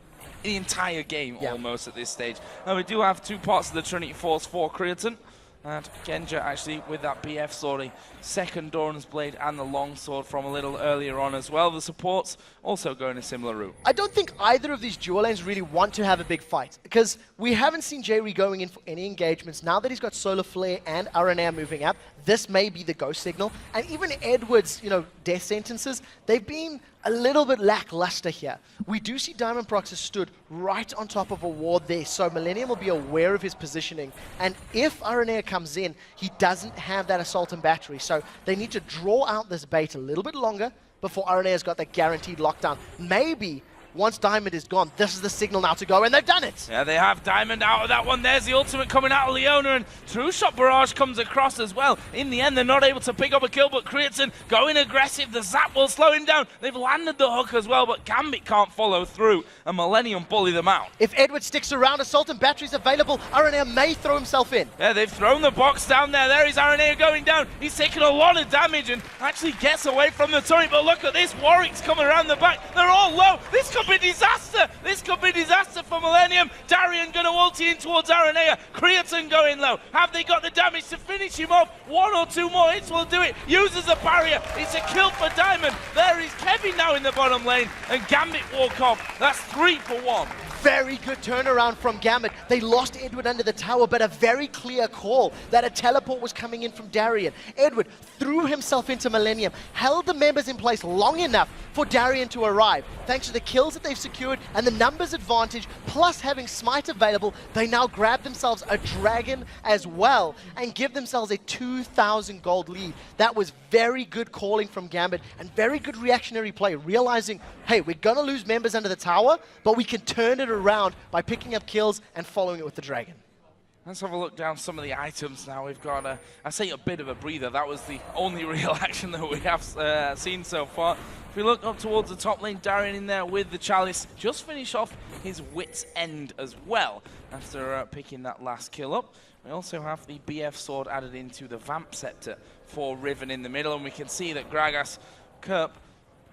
Speaker 1: the entire game almost at this stage. Now we do have 2 parts of the Trinity Force for Creatine. And Genja actually with that BF sword, a second Doran's Blade and the long sword from a little earlier on as well. The supports also going a similar route.
Speaker 2: I don't think either of these dual lanes really want to have a big fight, because we haven't seen Jerry going in for any engagements. Now that he's got Solar Flare and RNA moving up, this may be the go signal. And even Edward's, you know, death sentences, they've been a little bit lackluster here. We do see Diamond Prox has stood right on top of a ward there, so Millenium will be aware of his positioning. And if RNA comes in, he doesn't have that Assault and Battery, so they need to draw out this bait a little bit longer before RNA has got that guaranteed lockdown. Maybe once Diamond is gone, this is the signal now to go, and they've done it!
Speaker 1: Yeah, they have Diamond out of that one. There's the ultimate coming out of Leona, and True Shot Barrage comes across as well. In the end, they're not able to pick up a kill, but Creatine going aggressive. The Zap will slow him down. They've landed the hook as well, but Gambit can't follow through, and Millenium bully them out.
Speaker 2: If Edward sticks around, Assault and Battery's available. RNA may throw himself in.
Speaker 1: Yeah, they've thrown the box down there. There is RNA going down. He's taking a lot of damage and actually gets away from the turret, but look at this. Warwick's coming around the back. They're all low. This could be disaster. This could be disaster for Millenium. Darian going to ulti in towards Aranea. Creatine going low. Have they got the damage to finish him off? One or two more hits will do it. Uses a barrier. It's a kill for Diamond. There is Kevin now in the bottom lane. And Gambit walk off. That's 3 for 1.
Speaker 2: Very good turnaround from Gambit. They lost Edward under the tower, but a very clear call that a teleport was coming in from Darian. Edward threw himself into Millenium, held the members in place long enough for Darian to arrive. Thanks to the kills that they've secured and the numbers advantage, plus having Smite available, they now grab themselves a dragon as well and give themselves a 2,000 gold lead. That was very good calling from Gambit and very good reactionary play, realizing, hey, we're going to lose members under the tower, but we can turn it around by picking up kills and following it with the dragon.
Speaker 1: Let's have a look down some of the items now. We've got, I say, a bit of a breather. That was the only real action that we have seen so far. If we look up towards the top lane, Darian in there with the Chalice. Just finish off his Wit's End as well after picking that last kill up. We also have the BF sword added into the Vamp Scepter for Riven in the middle. And we can see that Gragas, Kerp,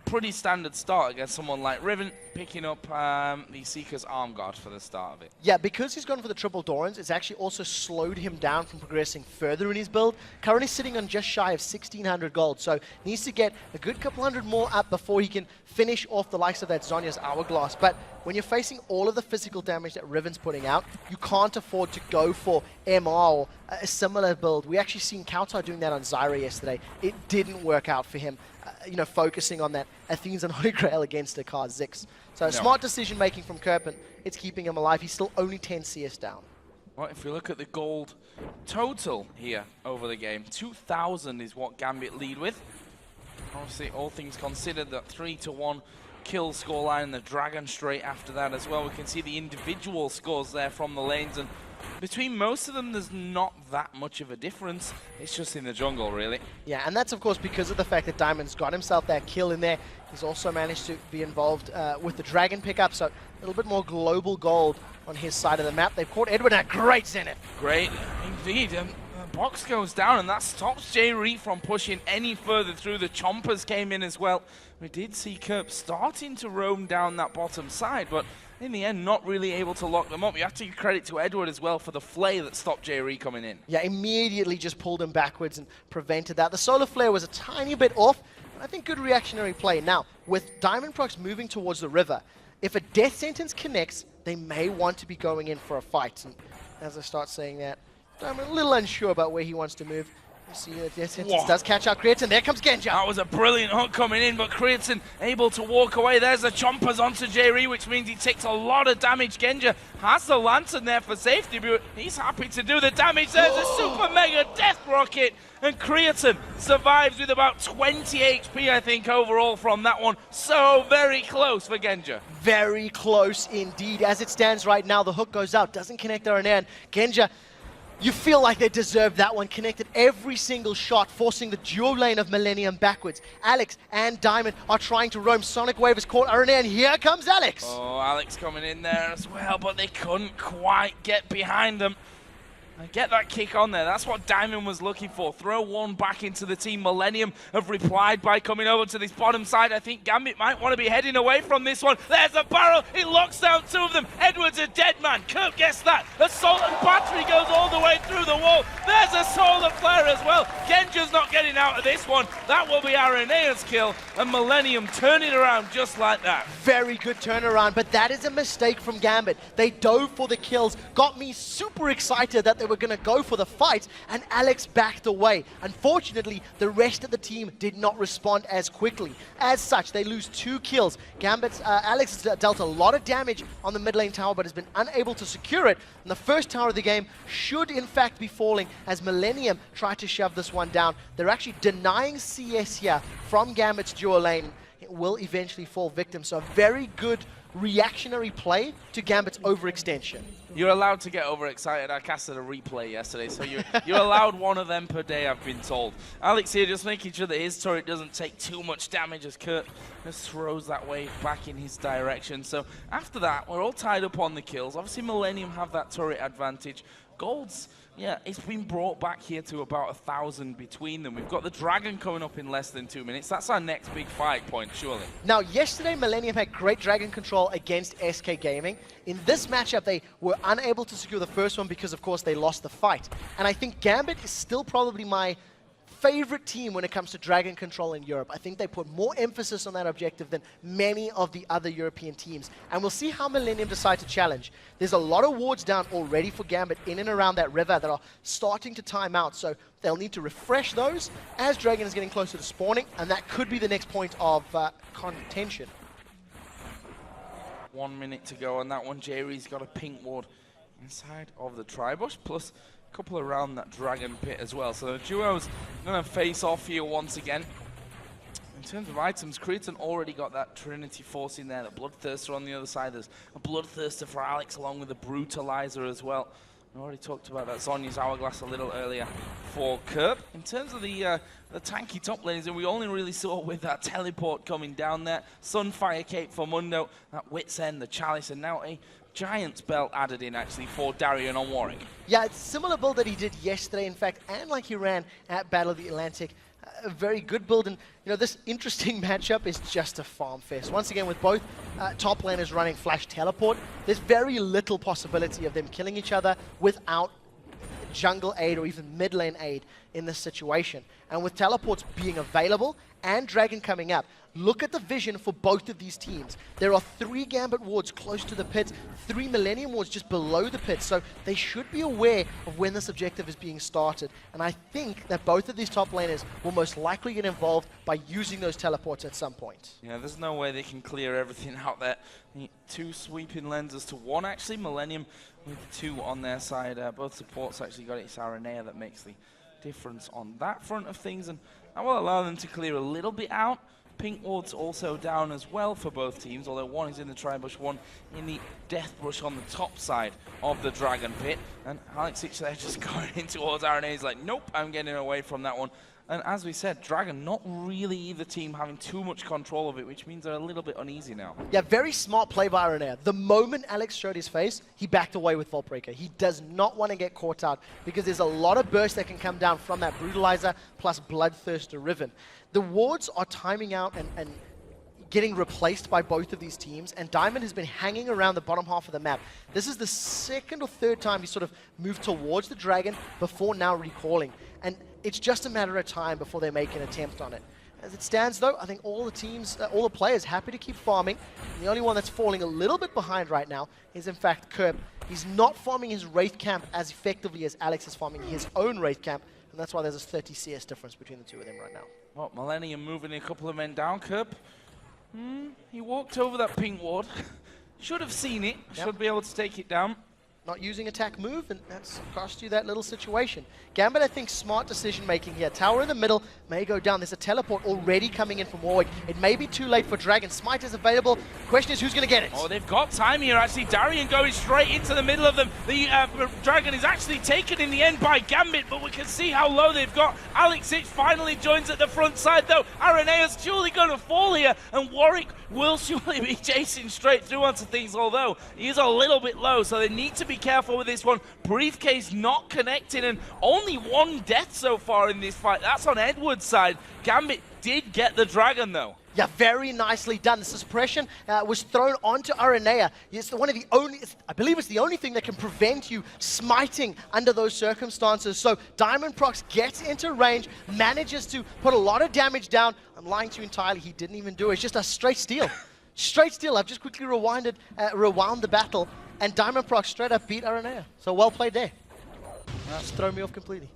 Speaker 1: pretty standard start against someone like Riven, picking up the Seeker's Arm Guard for the start of it.
Speaker 2: Yeah, because he's gone for the triple Dorans, it's actually also slowed him down from progressing further in his build. Currently sitting on just shy of 1,600 gold, so needs to get a good couple hundred more up before he can finish off the likes of that Zhonya's Hourglass. But when you're facing all of the physical damage that Riven's putting out, you can't afford to go for MR or a similar build. We actually seen Kautar doing that on Zyra yesterday. It didn't work out for him. You know, focusing on that Athene's and Holy Grail against a Kha'Zix. So smart decision making from Kerpen. It's keeping him alive. He's still only 10 CS down.
Speaker 1: Well, if we look at the gold total here over the game, 2,000 is what Gambit lead with. Obviously, all things considered, that 3-1 kill scoreline and the Dragon straight after that as well. We can see the individual scores there from the lanes, and between most of them, there's not that much of a difference. It's just in the jungle, really.
Speaker 2: Yeah, and that's, of course, because of the fact that Diamond's got himself that kill in there. He's also managed to be involved with the Dragon pickup, so a little bit more global gold on his side of the map. They've caught Edward at great Zenith.
Speaker 1: Great, indeed. Box goes down, and that stops J-Ree from pushing any further through. The Chompers came in as well. We did see Kerp starting to roam down that bottom side, but in the end, not really able to lock them up. You have to give credit to Edward as well for the flare that stopped J-Ree coming in. Yeah,
Speaker 2: immediately just pulled him backwards and prevented that. The solar flare was a tiny bit off, but I think good reactionary play. Now, with Diamond Procs moving towards the river, if a death sentence connects, they may want to be going in for a fight. And as I start saying that, I'm a little unsure about where he wants to move. You see that death sentence does catch out Creatine. There comes Genja.
Speaker 1: That was a brilliant hook coming in, but Creatine able to walk away. There's the Chompers onto J-Ree, which means he takes a lot of damage. Genja has the Lantern there for safety, but he's happy to do the damage. There's a super mega death rocket, and Creatine survives with about 20 HP, I think, overall from that one. So very close for Genja.
Speaker 2: Very close indeed. As it stands right now, the hook goes out, doesn't connect Aranea, and Genja, you feel like they deserved that one. Connected every single shot, forcing the dual lane of Millenium backwards. Alex and Diamond are trying to roam. Sonic Wave has caught Aranea, and here comes Alex.
Speaker 1: Oh, Alex coming in there as well, but they couldn't quite get behind them. And get that kick on there. That's what Diamond was looking for. Throw one back into the team. Millenium have replied by coming over to this bottom side. I think Gambit might want to be heading away from this one. There's a barrel. It locks down two of them. Edward's a dead man. Kurt gets that. Assault and battery goes all the way through the wall. There's a solar flare as well. Genja's not getting out of this one. That will be Arenea's kill. And Millenium turn it around just like that.
Speaker 2: Very good turnaround, but that is a mistake from Gambit. They dove for the kills. Got me super excited that they were going to go for the fight, and Alex backed away. Unfortunately, the rest of the team did not respond as quickly. As such, they lose 2 kills. Alex has dealt a lot of damage on the mid lane tower, but has been unable to secure it. And the first tower of the game should, in fact, be falling as Millenium try to shove this one down. They're actually denying CS here from Gambit's dual lane. It will eventually fall victim. So a very good reactionary play to Gambit's overextension.
Speaker 1: You're allowed to get overexcited. I casted a replay yesterday, so you're allowed one of them per day, I've been told. Alex here just making sure that his turret doesn't take too much damage as Kurt just throws that wave back in his direction. So after that, we're all tied up on the kills. Obviously, Millenium have that turret advantage. Gold's, yeah, it's been brought back here to about 1,000 between them. We've got the Dragon coming up in less than 2 minutes. That's our next big fight point, surely.
Speaker 2: Now, yesterday, Millenium had great Dragon control against SK Gaming. In this matchup, they were unable to secure the first one because, of course, they lost the fight. And I think Gambit is still probably my favorite team when it comes to Dragon control in Europe. I think they put more emphasis on that objective than many of the other European teams. And we'll see how Millenium decide to challenge. There's a lot of wards down already for Gambit in and around that river that are starting to time out. So they'll need to refresh those as Dragon is getting closer to spawning. And that could be the next point of contention.
Speaker 1: 1 minute to go on that one. Jerry's got a pink ward inside of the Tribush, plus a couple around that Dragon pit as well. So the duo's going to face off here once again. In terms of items, Cretan already got that Trinity Force in there, the Bloodthirster on the other side. There's a Bloodthirster for Alex along with the Brutalizer as well. I already talked about that Zhonya's Hourglass a little earlier for Kerp. In terms of the tanky top lanes, and we only really saw with that teleport coming down there, Sunfire Cape for Mundo, that Wit's End, the Chalice, and now a Giant's Belt added in actually for Darian on Warwick.
Speaker 2: Yeah, it's a similar build that he did yesterday, in fact, and like he ran at Battle of the Atlantic. A very good build, and you know, this interesting matchup is just a farm fest. Once again, with both top laners running Flash Teleport, there's very little possibility of them killing each other without jungle aid or even mid lane aid in this situation. And with teleports being available and Dragon coming up, look at the vision for both of these teams. There are 3 Gambit wards close to the pit, 3 Millenium wards just below the pit, so they should be aware of when this objective is being started. And I think that both of these top laners will most likely get involved by using those teleports at some point.
Speaker 1: Yeah, there's no way they can clear everything out there. 2 sweeping lenses to 1 actually. Millenium with 2 on their side. Both supports actually got it. It's Aranea that makes the difference on that front of things, and that will allow them to clear a little bit out. Pink ward's also down as well for both teams, although one is in the Tribush, one in the Death Brush on the top side of the Dragon Pit. And Alex Itch there just going in towards Aranea. He's like, nope, I'm getting away from that one. And as we said, Dragon not really either team having too much control of it, which means they're a little bit uneasy now.
Speaker 2: Yeah, very smart play by Aranea. The moment Alex showed his face, he backed away with Vault Breaker. He does not want to get caught out because there's a lot of burst that can come down from that Brutalizer plus Bloodthirster Riven. The wards are timing out and getting replaced by both of these teams, and Diamond has been hanging around the bottom half of the map. This is the 2nd or 3rd time he sort of moved towards the Dragon before now recalling. And it's just a matter of time before they make an attempt on it. As it stands, though, I think all the teams, all the players happy to keep farming. And the only one that's falling a little bit behind right now is, in fact, Kerp. He's not farming his Wraith Camp as effectively as Alex is farming his own Wraith Camp, and that's why there's a 30 CS difference between the two of them right now.
Speaker 1: Well, Millenium moving a couple of men down. Kerp, he walked over that pink ward. Should have seen it.
Speaker 2: Yep.
Speaker 1: Should be able to take it down.
Speaker 2: Not using attack move, and that's cost you that little situation. Gambit, I think, smart decision making here. Tower in the middle may go down. There's a teleport already coming in from Warwick. It may be too late for Dragon. Smite is available. Question is, who's going to get it?
Speaker 1: Oh, they've got time here, actually. Darian going straight into the middle of them. The Dragon is actually taken in the end by Gambit, but we can see how low they've got. Alex Itch finally joins at the front side, though. Arenea's surely going to fall here, and Warwick will surely be chasing straight through onto things, although he is a little bit low, so they need to be careful with this one. Briefcase not connecting, and only 1 death so far in this fight. That's on Edward's side. Gambit did get the Dragon, though.
Speaker 2: Yeah, very nicely done. The suppression was thrown onto Aranea. It's one of the only, I believe it's the only thing that can prevent you smiting under those circumstances. So Diamond Prox gets into range, manages to put a lot of damage down. I'm lying to you entirely, he didn't even do it. It's just a straight steal. Straight steal. I've just quickly rewound the battle, and Diamond Prox straight up beat Aranea. So well played there. Just throw me off completely.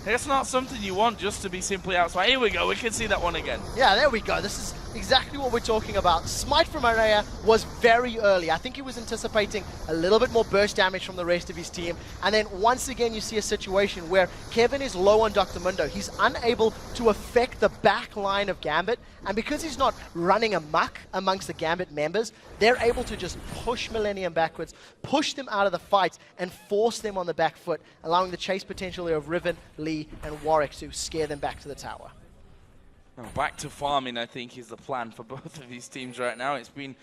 Speaker 1: It's not something you want just to be simply outside. Here we go, we can see that one again.
Speaker 2: Yeah, there we go. This is exactly what we're talking about. Smite from Aranea was very early. I think he was anticipating a little bit more burst damage from the rest of his team. And then once again, you see a situation where Kevin is low on Dr. Mundo. He's unable to affect the back line of Gambit. And because he's not running amok amongst the Gambit members, they're able to just push Millenium backwards, push them out of the fight, and force them on the back foot, allowing the chase potential of Riven, Lee, and Warwick to scare them back to the tower.
Speaker 1: Well, back to farming, I think, is the plan for both of these teams right now. It's been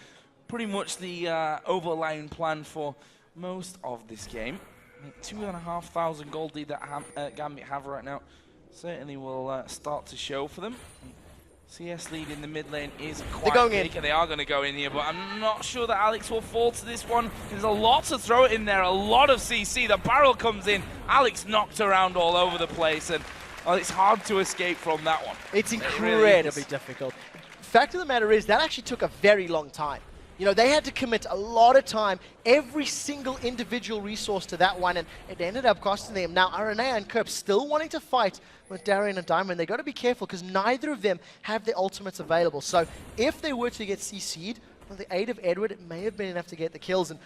Speaker 1: pretty much the overlying plan for most of this game. 2,500 gold lead that Gambit have right now certainly will start to show for them. CS lead in the mid lane is quite big, and they are going to go in here, but I'm not sure that Alex will fall to this one. There's a lot to throw it in there, a lot of CC. The barrel comes in, Alex knocked around all over the place, and it's hard to escape from that one.
Speaker 2: It's incredibly difficult. Fact of the matter is, that actually took a very long time. You know, they had to commit a lot of time, every single individual resource to that one, and it ended up costing them. Now, Aranea and Kerp still wanting to fight with Darien and Diamond. They got to be careful because neither of them have the ultimates available. So if they were to get CC'd, with the aid of Edward, it may have been enough to get the kills. And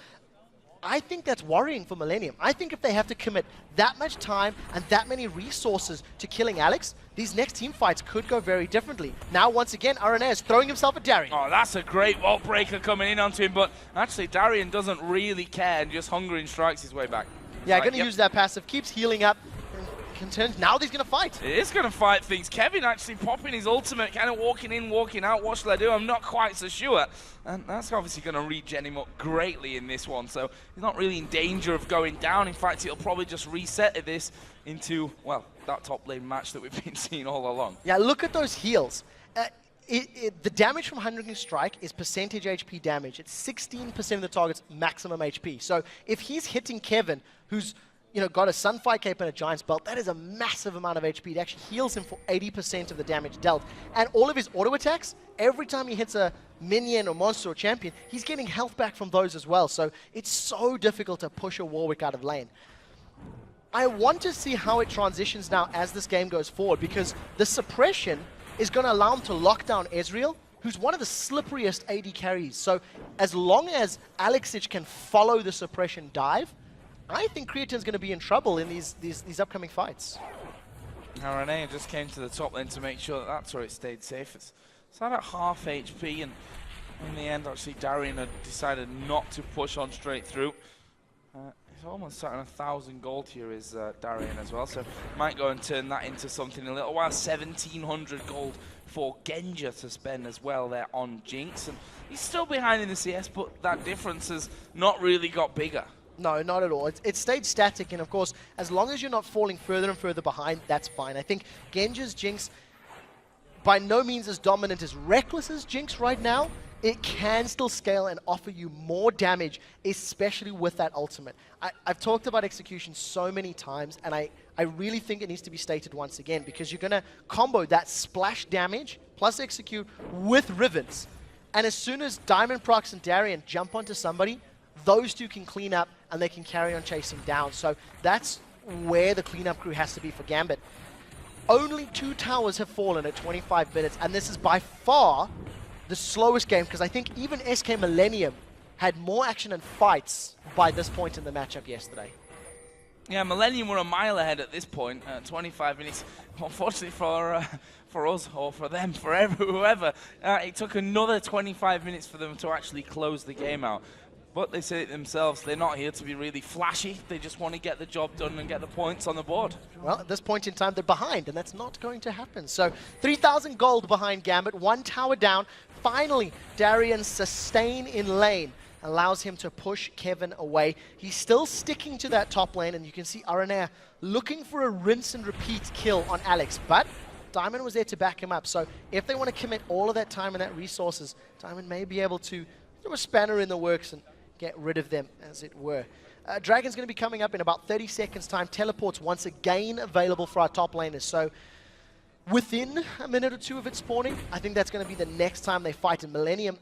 Speaker 2: I think that's worrying for Millenium. I think if they have to commit that much time and that many resources to killing Alex, these next team fights could go very differently. Now, once again, Aranea is throwing himself at Darien.
Speaker 1: Oh, that's a great vault breaker coming in onto him, but actually Darien doesn't really care and just hungering strikes his way back.
Speaker 2: Yeah, going to use that passive, keeps healing up. Now he's going to fight.
Speaker 1: It is going to fight things. Kevin actually popping his ultimate, kind of walking in, walking out. What shall I do? I'm not quite so sure. And that's obviously going to regen him up greatly in this one. So he's not really in danger of going down. In fact, it'll probably just reset this into, well, that top lane match that we've been seeing all along.
Speaker 2: Yeah, look at those heals. The damage from Hungering Strike is percentage HP damage. It's 16% of the target's maximum HP. So if he's hitting Kevin, who's got a Sunfire Cape and a Giant's Belt, that is a massive amount of HP. It actually heals him for 80% of the damage dealt. And all of his auto attacks, every time he hits a minion or monster or champion, he's getting health back from those as well. So it's so difficult to push a Warwick out of lane. I want to see how it transitions now as this game goes forward, because the suppression is going to allow him to lock down Ezreal, who's one of the slipperiest AD carries. So as long as Alexich can follow the suppression dive, I think Creatine's going to be in trouble in these upcoming fights.
Speaker 1: Now Renee just came to the top lane to make sure that turret stayed safe. It's at half HP, and in the end, actually, Darien had decided not to push on straight through. He's almost starting 1,000 gold here, is Darien as well, so might go and turn that into something in a little while. 1,700 gold for Genja to spend as well there on Jinx, and he's still behind in the CS, but that difference has not really got bigger.
Speaker 2: No, not at all. It stayed static, and of course, as long as you're not falling further and further behind, that's fine. I think Genja's Jinx, by no means as dominant as Reckless as Jinx right now, it can still scale and offer you more damage, especially with that ultimate. I've talked about execution so many times, and I really think it needs to be stated once again, because you're going to combo that splash damage plus execute with Rivens. And as soon as Diamond Prox and Darien jump onto somebody, those two can clean up and they can carry on chasing down. So that's where the cleanup crew has to be for Gambit. Only 2 towers have fallen at 25 minutes, and this is by far the slowest game, because I think even SK Millenium had more action and fights by this point in the matchup yesterday.
Speaker 1: Yeah, Millenium were a mile ahead at this point, 25 minutes. Unfortunately for us, or for them, for whoever, it took another 25 minutes for them to actually close the game out. But they say it themselves, they're not here to be really flashy. They just want to get the job done and get the points on the board. Well,
Speaker 2: at this point in time, they're behind, and that's not going to happen. So 3,000 gold behind Gambit, 1 tower down. Finally, Darien's sustain in lane allows him to push Kevin away. He's still sticking to that top lane, and you can see Aranea looking for a rinse and repeat kill on Alex. But Diamond was there to back him up. So if they want to commit all of that time and that resources, Diamond may be able to throw a spanner in the works and get rid of them, as it were. Dragon's going to be coming up in about 30 seconds time. Teleport's once again available for our top laners. So within a minute or two of it spawning, I think that's going to be the next time they fight in Millenium.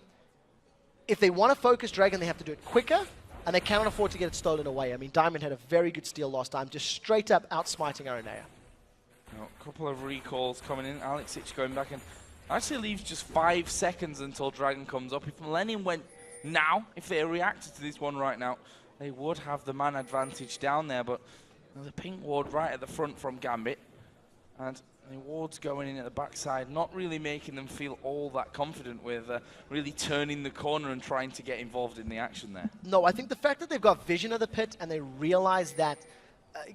Speaker 2: If they want to focus Dragon, they have to do it quicker, and they cannot afford to get it stolen away. I mean, Diamond had a very good steal last time, just straight up outsmiting Aranea.
Speaker 1: A couple of recalls coming in. Alexich going back and actually leaves just 5 seconds until Dragon comes up. If Millenium went now, if they reacted to this one right now, they would have the man advantage down there, but the pink ward right at the front from Gambit, and the ward's going in at the backside, not really making them feel all that confident with really turning the corner and trying to get involved in the action there.
Speaker 2: No, I think the fact that they've got vision of the pit and they realize that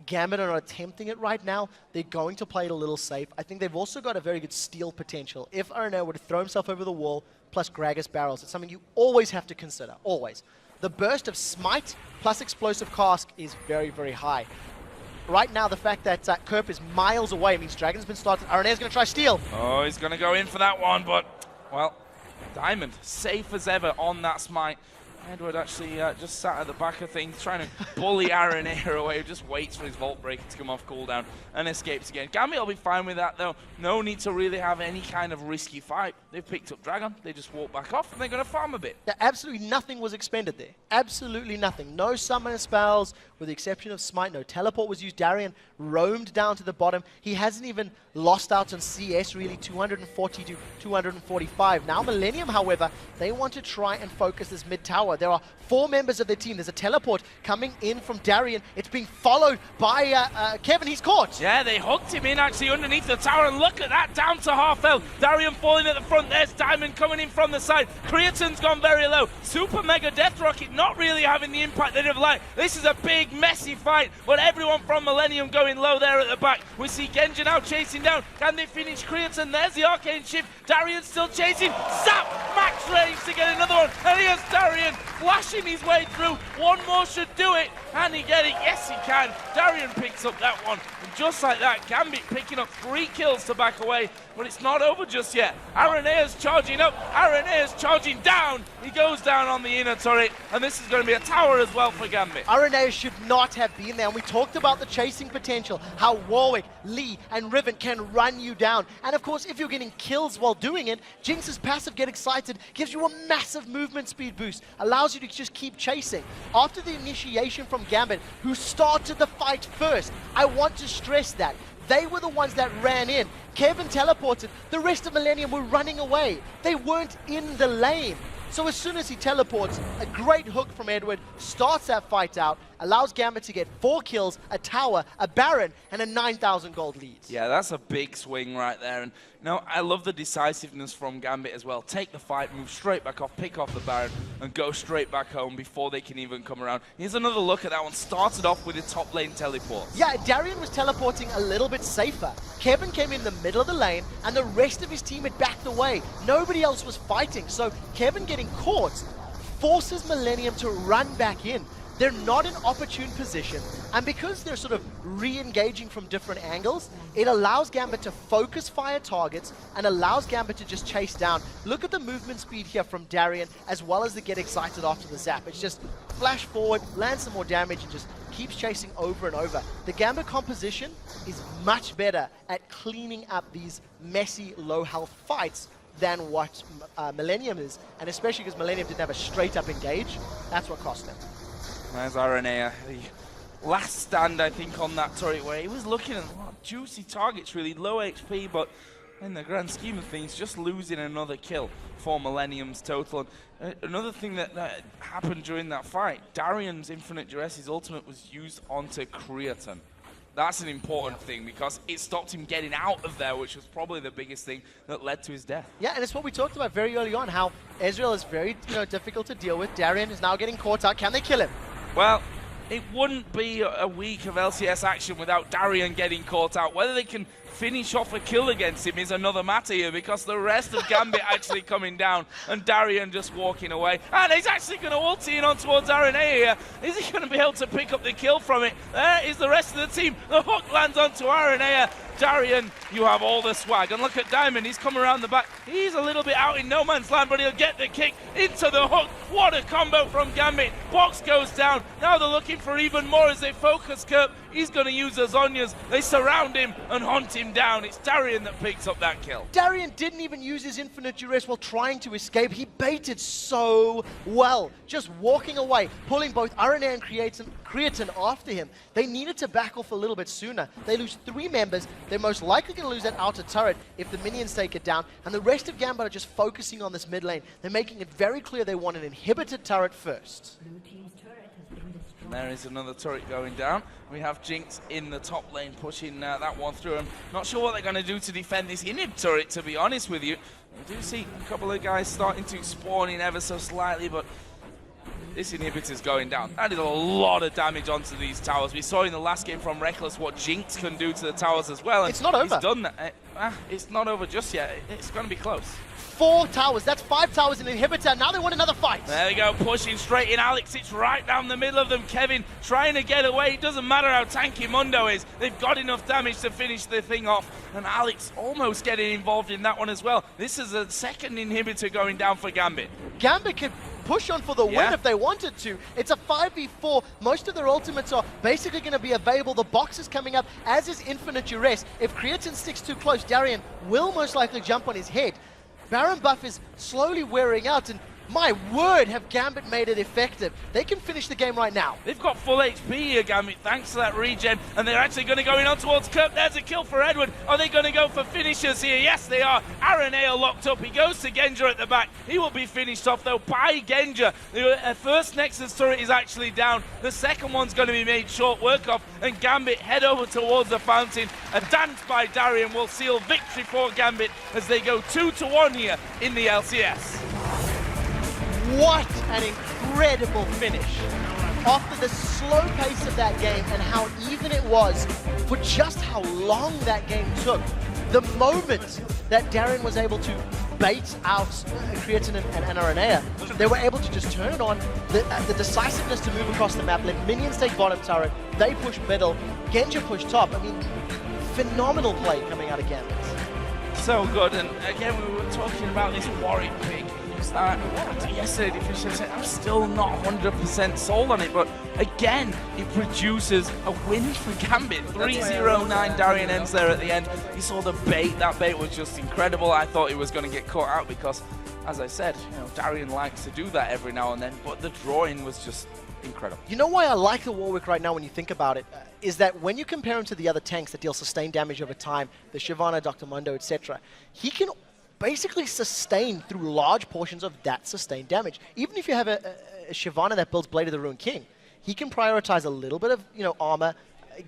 Speaker 2: Gambit are not attempting it right now, they're going to play it a little safe. I think they've also got a very good steal potential. If Aranea were to throw himself over the wall, plus Gragas barrels, it's something you always have to consider, always. the burst of Smite plus Explosive Cask is very, very high. Right now, the fact that Kerp is miles away means Dragon's been started. Arena's going to try steal.
Speaker 1: Oh, he's going to go in for that one, but, well, Diamond, safe as ever on that Smite. Edward actually just sat at the back of things, trying to bully Aranea away, who just waits for his Vault Breaker to come off cooldown and escapes again. Gambit will be fine with that, though. No need to really have any kind of risky fight. They've picked up Dragon, they just walk back off, and they're going to farm a bit.
Speaker 2: Yeah, absolutely nothing was expended there. Absolutely nothing. No summoner spells, with the exception of Smite. No teleport was used. Darian roamed down to the bottom. He hasn't even lost out on CS, really, 240 to 245. Now Millenium, however, they want to try and focus this mid tower. There are 4 members of their team. There's a teleport coming in from Darian. It's being followed by Kevin. He's caught.
Speaker 1: Yeah, they hooked him in actually underneath the tower, and look at that, down to half health. Darian falling at the front. There's Diamond coming in from the side. Creaton's gone very low. Super Mega Death Rocket not really having the impact they'd have liked. This is a big, messy fight, but everyone from Millenium going low there at the back. We see Genja now chasing down. Can they finish Creaton? There's the Arcane Shift. Darian's still chasing. Zap! Max range to get another one. And here's Darian flashing his way through. One more should do it. Can he get it? Yes, he can. Darian picks up that one. And just like that, Gambit picking up 3 kills to back away. But it's not over just yet. Arenea's charging up. Arenea's charging down. He goes down on the inner turret. And this is going to be a tower as well for Gambit.
Speaker 2: Aranea should not have been there. And we talked about the chasing potential. How Warwick, Lee, and Riven can run you down. And of course, if you're getting kills while doing it, Jinx's passive Get Excited gives you a massive movement speed boost. Allows you to just keep chasing. After the initiation from Gambit, who started the fight first, I want to stress that. They were the ones that ran in. Kevin teleported. The rest of Millenium were running away. They weren't in the lane. So as soon as he teleports, a great hook from Edward starts that fight out, allows Gambit to get 4 kills, a tower, a Baron, and a 9,000 gold lead.
Speaker 1: Yeah, that's a big swing right there. And no, I love the decisiveness from Gambit as well. Take the fight, move straight back off, pick off the Baron, and go straight back home before they can even come around. Here's another look at that one. Started off with a top lane teleport.
Speaker 2: Yeah, Darian was teleporting a little bit safer. Kevin came in the middle of the lane, and the rest of his team had backed away. Nobody else was fighting, so Kevin getting caught forces Millenium to run back in. They're not in opportune position, and because they're sort of re-engaging from different angles, it allows Gambit to focus fire targets and allows Gambit to just chase down. Look at the movement speed here from Darian, as well as the Get Excited after the zap. It's just flash forward, land some more damage, and just keeps chasing over and over. The Gambit composition is much better at cleaning up these messy, low health fights than what Millenium is, and especially because Millenium didn't have a straight up engage. That's what cost them.
Speaker 1: There's Aranea, the last stand I think on that turret where he was looking at juicy targets, really low HP, but in the grand scheme of things, just losing another kill for Millenium's total. And another thing that happened during that fight, Darian's Infinite Duress, his ultimate was used onto Creaton. That's an important thing because it stopped him getting out of there, which was probably the biggest thing that led to his death.
Speaker 2: Yeah, and it's what we talked about very early on, how Ezreal is very difficult to deal with. Darian is now getting caught out. Can they kill him?
Speaker 1: Well, it wouldn't be a week of LCS action without Darian getting caught out. Whether they can finish off a kill against him is another matter here because the rest of Gambit actually coming down and Darian just walking away. And he's actually going to ulti in on towards Aranea here. Is he going to be able to pick up the kill from it? There is the rest of the team. The hook lands onto Aranea. Darian, you have all the swag. And look at Diamond, he's come around the back. He's a little bit out in no man's land, but he'll get the kick into the hook. What a combo from Gambit. Box goes down. Now they're looking for even more as they focus Kerp. He's going to use the Zhonya's. They surround him and hunt him down. It's Darian that picks up that kill.
Speaker 2: Darian didn't even use his Infinite Duress while trying to escape. He baited so well, just walking away, pulling both Aranea and Creaton after him. They needed to back off a little bit sooner. They lose 3 members. They're most likely going to lose that outer turret if the minions take it down, and the rest of Gambit are just focusing on this mid lane. They're making it very clear they want an inhibited turret first.
Speaker 1: And there is another turret going down. We have Jinx in the top lane pushing that one through. I'm not sure what they're going to do to defend this inhib turret, to be honest with you. We do see a couple of guys starting to spawn in ever so slightly, but this inhibitor's going down. That is a lot of damage onto these towers. We saw in the last game from Reckless what Jinx can do to the towers as well. And
Speaker 2: it's not over.
Speaker 1: He's done that. it's not over just yet. It's going to be close.
Speaker 2: 4 towers. That's 5 towers in inhibitor. Now they want another fight.
Speaker 1: There we go, pushing straight in. Alex, it's right down the middle of them. Kevin trying to get away. It doesn't matter how tanky Mundo is. They've got enough damage to finish the thing off. And Alex almost getting involved in that one as well. This is a second inhibitor going down for Gambit.
Speaker 2: Gambit could push on for the win if they wanted to. It's a 5v4. Most of their ultimates are basically going to be available. The box is coming up, as is Infinite Duress. If Creatine sticks too close, Darien will most likely jump on his head. Baron buff is slowly wearing out, and my word, have Gambit made it effective. They can finish the game right now.
Speaker 1: They've got full HP here, Gambit, thanks to that regen, and they're actually going to go in on towards Kirk. There's a kill for Edward. Are they going to go for finishers here? Yes, they are. Araneo locked up. He goes to Genja at the back. He will be finished off, though, by Genja. The first Nexus turret is actually down. The second one's going to be made short work of, and Gambit head over towards the fountain. A dance by Darien will seal victory for Gambit as they go 2-1 here in the LCS.
Speaker 2: What an incredible finish. After the slow pace of that game and how even it was for just how long that game took, the moment that Darren was able to bait out Creatine and Aranea, they were able to just turn it on. The decisiveness to move across the map, let minions take bottom turret, they push middle, Genja push top. I mean, phenomenal play coming out of Gambit.
Speaker 1: So good, and again, we were talking about this Warwick pick. Yesterday, I'm still not 100% sold on it, but again, it produces a win for Gambit. 3-0-9, Darien ends there at the end. You saw the bait. That bait was just incredible. I thought he was going to get caught out because, as I said, Darien likes to do that every now and then, but the drawing was just incredible.
Speaker 2: You know why I like the Warwick right now when you think about it? Is that when you compare him to the other tanks that deal sustained damage over time, the Shyvana, Dr. Mundo, etc., he can basically sustain through large portions of that sustained damage. Even if you have a Shyvana that builds Blade of the Ruined King, he can prioritize a little bit of armor,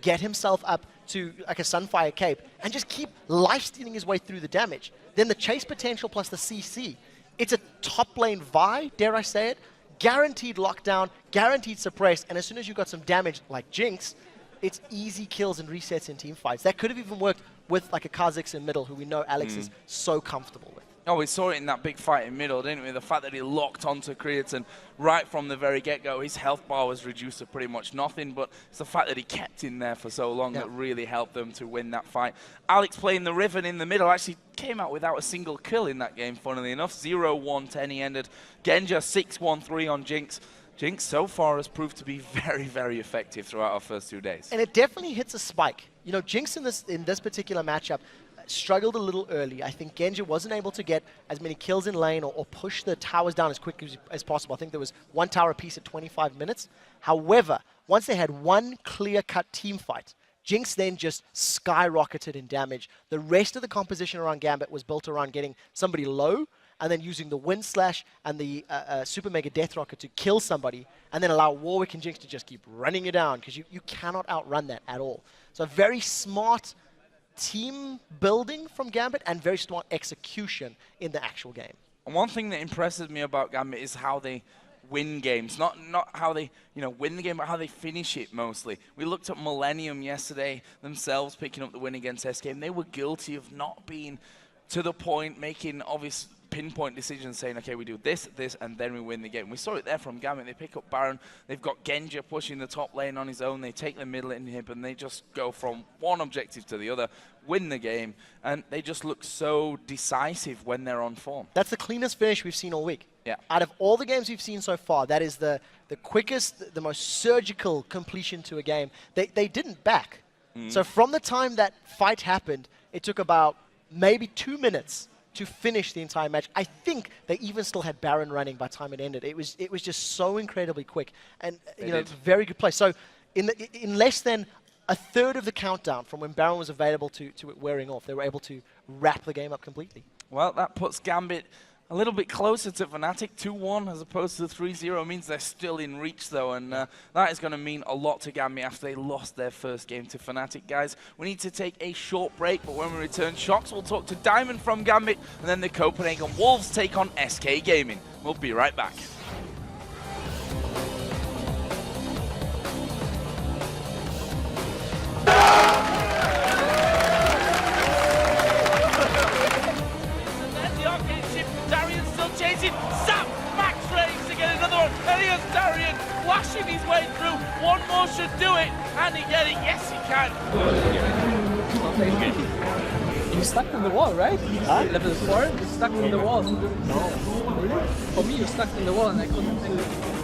Speaker 2: get himself up to like a Sunfire Cape, and just keep life-stealing his way through the damage. Then the chase potential plus the CC. It's a top lane Vi, dare I say it, guaranteed lockdown, guaranteed suppress, and as soon as you got some damage like Jinx, it's easy kills and resets in team fights. That could have even worked with like a Kha'Zix in middle, who we know Alex is so comfortable with.
Speaker 1: Oh, we saw it in that big fight in middle, didn't we? The fact that he locked onto Creatine right from the very get-go. His health bar was reduced to pretty much nothing, but it's the fact that he kept in there for so long that really helped them to win that fight. Alex playing the Riven in the middle actually came out without a single kill in that game, funnily enough. 0-1-10 he ended. Genja 6-1-3 on Jinx. Jinx so far has proved to be very, very effective throughout our first 2 days.
Speaker 2: And it definitely hits a spike. Jinx in this particular matchup struggled a little early. I think Genja wasn't able to get as many kills in lane or push the towers down as quickly as possible. I think there was 1 tower apiece at 25 minutes. However, once they had one clear-cut team fight, Jinx then just skyrocketed in damage. The rest of the composition around Gambit was built around getting somebody low and then using the Wind Slash and the Super Mega Death Rocket to kill somebody, and then allow Warwick and Jinx to just keep running you down, because you cannot outrun that at all. So very smart team building from Gambit and very smart execution in the actual game.
Speaker 1: And one thing that impresses me about Gambit is how they win games. Not how they win the game, but how they finish it mostly. We looked at Millenium yesterday themselves picking up the win against SK, and they were guilty of not being to the point, making obvious pinpoint decisions, saying, okay, we do this, and then we win the game. We saw it there from Gambit. They pick up Baron. They've got Genja pushing the top lane on his own. They take the middle inhib, and they just go from one objective to the other, win the game, and they just look so decisive when they're on form.
Speaker 2: That's the cleanest finish we've seen all week.
Speaker 1: Yeah.
Speaker 2: Out of all the games we've seen so far, that is the quickest, the most surgical completion to a game. They didn't back. So from the time that fight happened, it took about maybe 2 minutes to finish the entire match. I think they even still had Baron running by the time it ended. It was just so incredibly quick, and very good play. So in less than a third of the countdown from when Baron was available to it wearing off, they were able to wrap the game up completely.
Speaker 1: Well, that puts Gambit a little bit closer to Fnatic. 2-1 as opposed to 3-0 means they're still in reach, though, and that is going to mean a lot to Gambit after they lost their first game to Fnatic. Guys, we need to take a short break, but when we return, Shox will talk to Diamond from Gambit, and then the Copenhagen Wolves take on SK Gaming. We'll be right back. waiting. Zap! Max ready to get another one. And here's Darian flashing his way through. One more should do it. And he get it. Yes, he can.
Speaker 9: You stuck in the wall, right? Huh? Level 4, you stuck in the wall. No. Really? For me, you stuck in the wall and I couldn't take it.